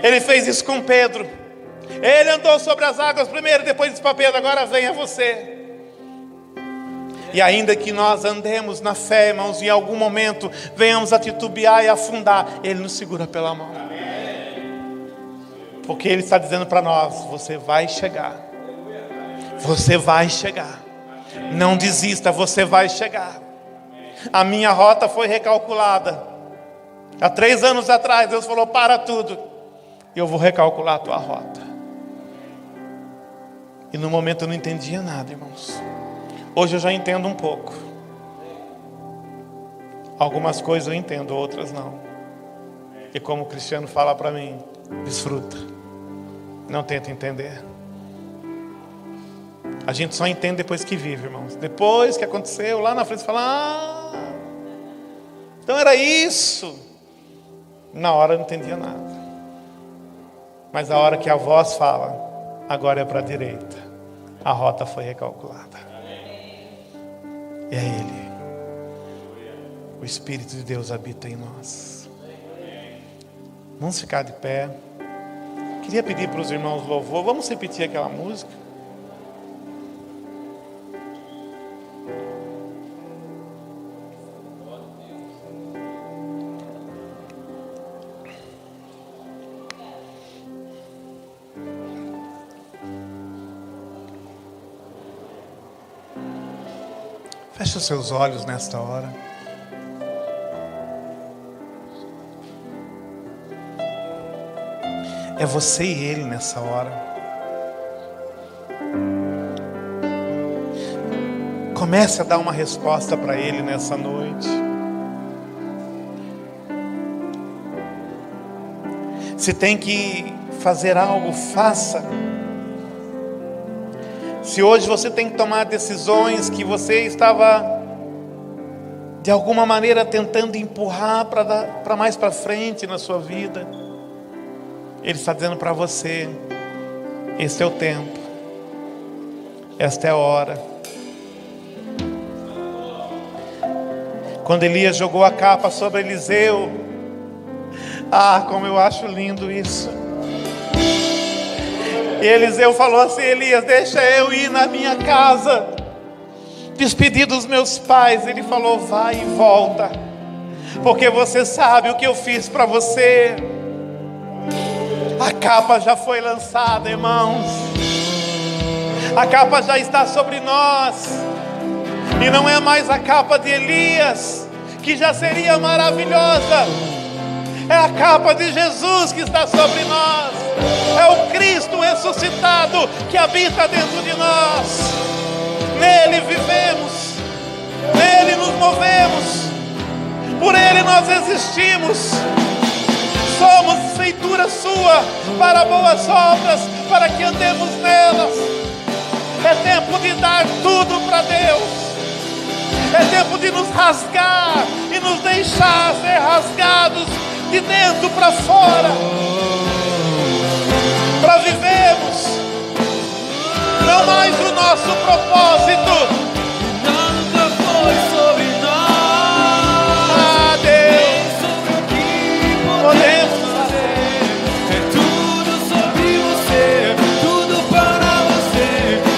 Ele fez isso com Pedro. Ele andou sobre as águas primeiro, depois disse para Pedro: agora venha você. E ainda que nós andemos na fé, irmãos, em algum momento venhamos a titubear e afundar, Ele nos segura pela mão, porque Ele está dizendo para nós: você vai chegar. Você vai chegar. Não desista, você vai chegar. A minha rota foi recalculada. Há 3 anos atrás, Deus falou: para tudo, e eu vou recalcular a tua rota. E no momento eu não entendia nada, irmãos. Hoje eu já entendo um pouco. Algumas coisas eu entendo, outras não. E como o Cristiano fala para mim: desfruta, não tenta entender. A gente só entende depois que vive, irmãos. Depois que aconteceu, lá na frente você fala: ah, então era isso. Na hora eu não entendia nada. Mas a hora que a voz fala: agora é para a direita, a rota foi recalculada. E é Ele, o Espírito de Deus habita em nós. Vamos ficar de pé. Queria pedir para os irmãos louvor. Vamos repetir aquela música. Feche os seus olhos nesta hora. É você e Ele nessa hora. Comece a dar uma resposta para Ele nessa noite. Se tem que fazer algo, faça. Se hoje você tem que tomar decisões que você estava de alguma maneira tentando empurrar para mais para frente na sua vida, Ele está dizendo para você: este é o tempo, esta é a hora. Quando Elias jogou a capa sobre Eliseu, como eu acho lindo isso. E Eliseu falou assim: Elias, deixa eu ir na minha casa, despedir dos meus pais. Ele falou: vai e volta, porque você sabe o que eu fiz para você. A capa já foi lançada, irmãos. A capa já está sobre nós. E não é mais a capa de Elias, que já seria maravilhosa. É a capa de Jesus que está sobre nós. É o Cristo ressuscitado que habita dentro de nós. Nele vivemos, nele nos movemos, por Ele nós existimos. Somos feitura sua para boas obras, para que andemos nelas. É tempo de dar tudo para Deus. É tempo de nos rasgar e nos deixar ser rasgados de dentro para fora, para vivermos não mais o nosso propósito. Nada foi sobre nós, Deus, sobre o que podemos fazer. É tudo sobre você, tudo para você,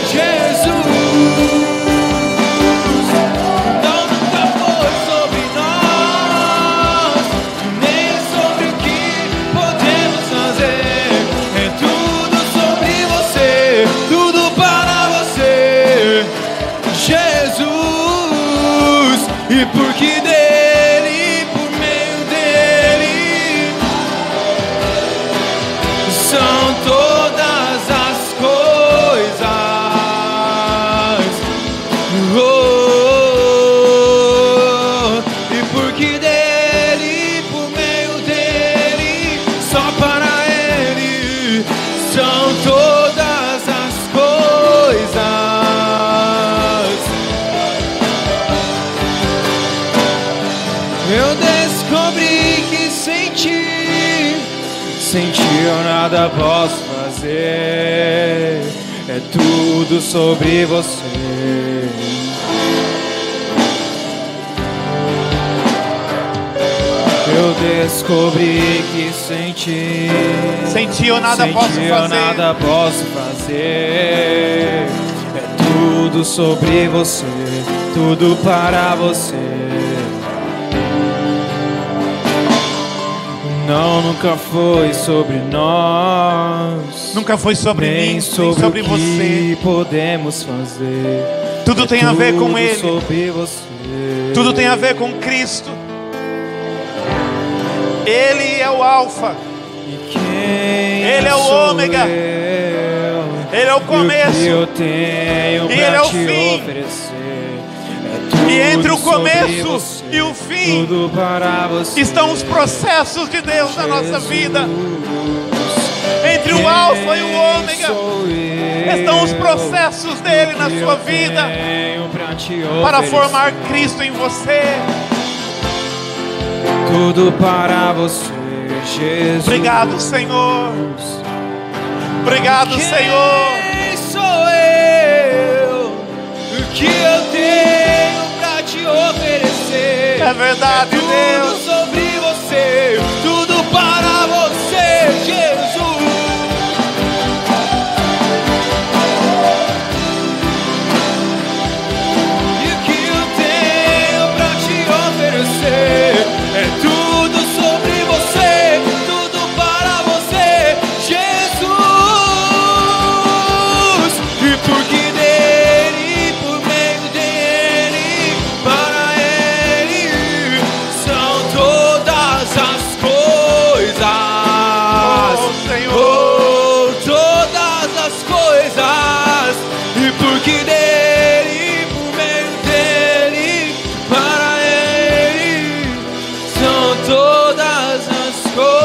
Jesus. Não, nunca foi sobre nós, nem sobre o que podemos fazer. É tudo sobre você, tudo para você, Jesus. E porque dele, por meio dele, são todas as coisas. E porque dele, por meio dele, só para ele, são todas as coisas. Eu descobri que sem ti eu nada posso fazer. É tudo sobre você. Eu descobri que sem ti eu nada posso eu fazer. nada posso fazer. É tudo sobre você, tudo para você. Não, nunca foi sobre nós, Nunca foi sobre mim, nem nem sobre sobre o que você. podemos fazer. Tudo tem a ver com Tudo Ele. sobre você. Tudo tem a ver com Cristo. Ele é o Alfa. Ele é o ômega. Ele é o começo. E Ele é o fim. E entre o começo e o fim estão os processos de Deus na nossa vida. Entre o Alfa e o ômega estão os processos dele na sua vida para formar Cristo em você. Tudo para você, Jesus. Obrigado, Senhor. Obrigado, Senhor. Quem sou eu? O que eu tenho para te oferecer? É verdade, tudo Deus. Sobre você, tudo para você, Jesus. E o que eu tenho para te oferecer é tudo sobre você, tudo para você, Jesus. E porque dele, por meio dele, para ele são todas as coisas. Oh, Senhor. Oh, todas as coisas. E porque dele, por meio dele, para ele são todas as coisas.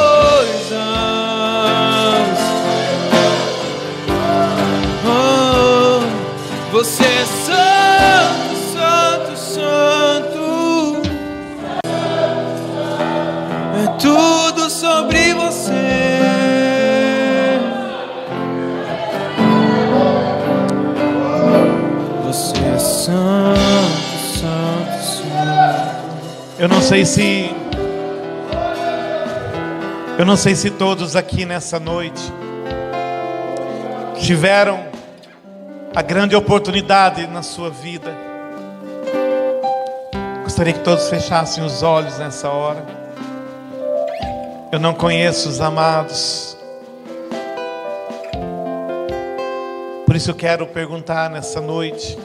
Oh, você é santo, santo, santo. É tudo sobre você. Você é santo, santo, santo. Eu não sei se todos aqui nessa noite tiveram a grande oportunidade na sua vida. Gostaria que todos fechassem os olhos nessa hora. Eu não conheço os amados, por isso eu quero perguntar nessa noite: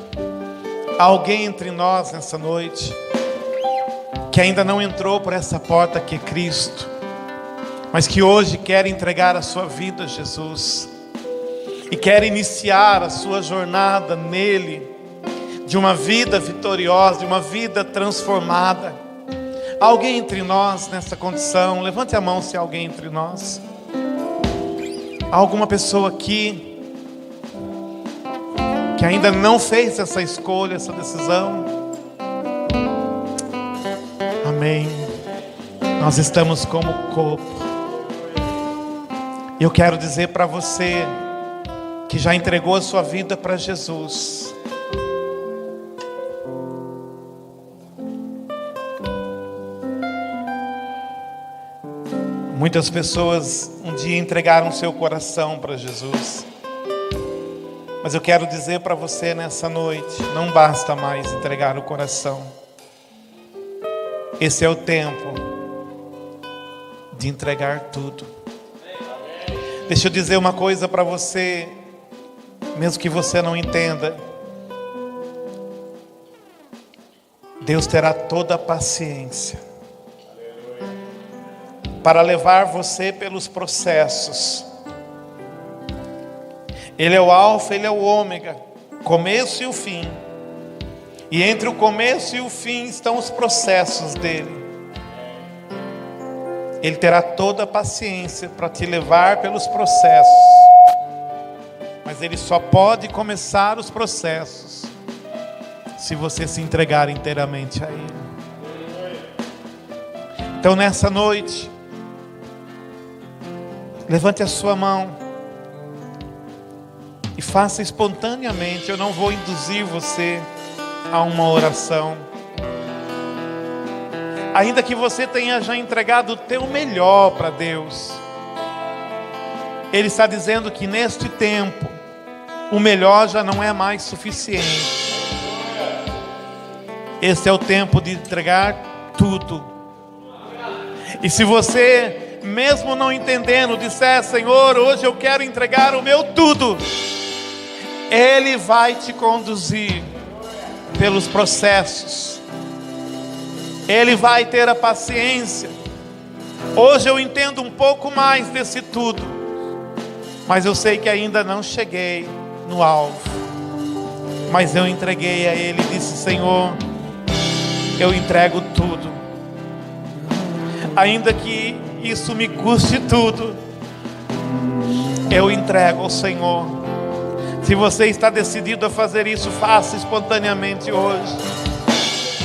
há alguém entre nós nessa noite que ainda não entrou por essa porta que é Cristo, mas que hoje quer entregar a sua vida a Jesus e quer iniciar a sua jornada nele, de uma vida vitoriosa, de uma vida transformada? Há alguém entre nós nessa condição? Levante a mão se há alguém entre nós. Há alguma pessoa aqui que ainda não fez essa escolha, essa decisão? Amém. Nós estamos como corpo. Eu quero dizer para você que já entregou a sua vida para Jesus: muitas pessoas um dia entregaram seu coração para Jesus, mas eu quero dizer para você nessa noite: não basta mais entregar o coração. Esse é o tempo de entregar tudo. Deixa eu dizer uma coisa para você, mesmo que você não entenda. Deus terá toda a paciência para levar você pelos processos. Ele é o Alfa, Ele é o Ômega, começo e o fim. E entre o começo e o fim estão os processos dele. Ele terá toda a paciência para te levar pelos processos. Mas Ele só pode começar os processos se você se entregar inteiramente a Ele. Então nessa noite, levante a sua mão e faça espontaneamente. Eu não vou induzir você a uma oração. Ainda que você tenha já entregado o teu melhor para Deus, Ele está dizendo que neste tempo o melhor já não é mais suficiente. Esse é o tempo de entregar tudo. E se você, mesmo não entendendo, disser: Senhor, hoje eu quero entregar o meu tudo, Ele vai te conduzir pelos processos. Ele vai ter a paciência Hoje eu entendo um pouco mais desse tudo, mas eu sei que ainda não cheguei no alvo. Mas eu entreguei a Ele e disse: Senhor, eu entrego tudo. Ainda que isso me custe tudo, eu entrego ao Senhor. Se você está decidido a fazer isso, faça espontaneamente hoje.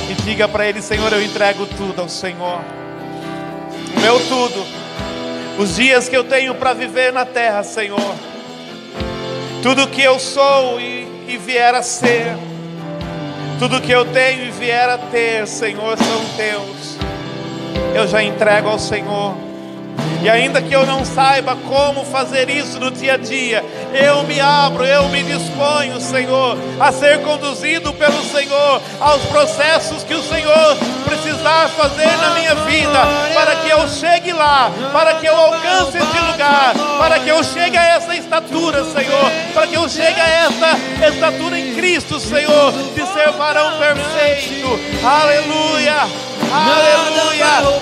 E diga para Ele: Senhor, eu entrego tudo ao Senhor. O meu tudo. Os dias que eu tenho para viver na terra, Senhor. Tudo que eu sou e vier a ser. Tudo que eu tenho e vier a ter, Senhor, são teus. Eu já entrego ao Senhor. E ainda que eu não saiba como fazer isso no dia a dia, eu me abro, eu me disponho, Senhor, a ser conduzido pelo Senhor aos processos que o Senhor precisar fazer na minha vida, para que eu chegue lá, para que eu alcance esse lugar, para que eu chegue a essa estatura, Senhor, para que eu chegue a essa estatura em Cristo, Senhor, de ser varão perfeito. Aleluia, aleluia.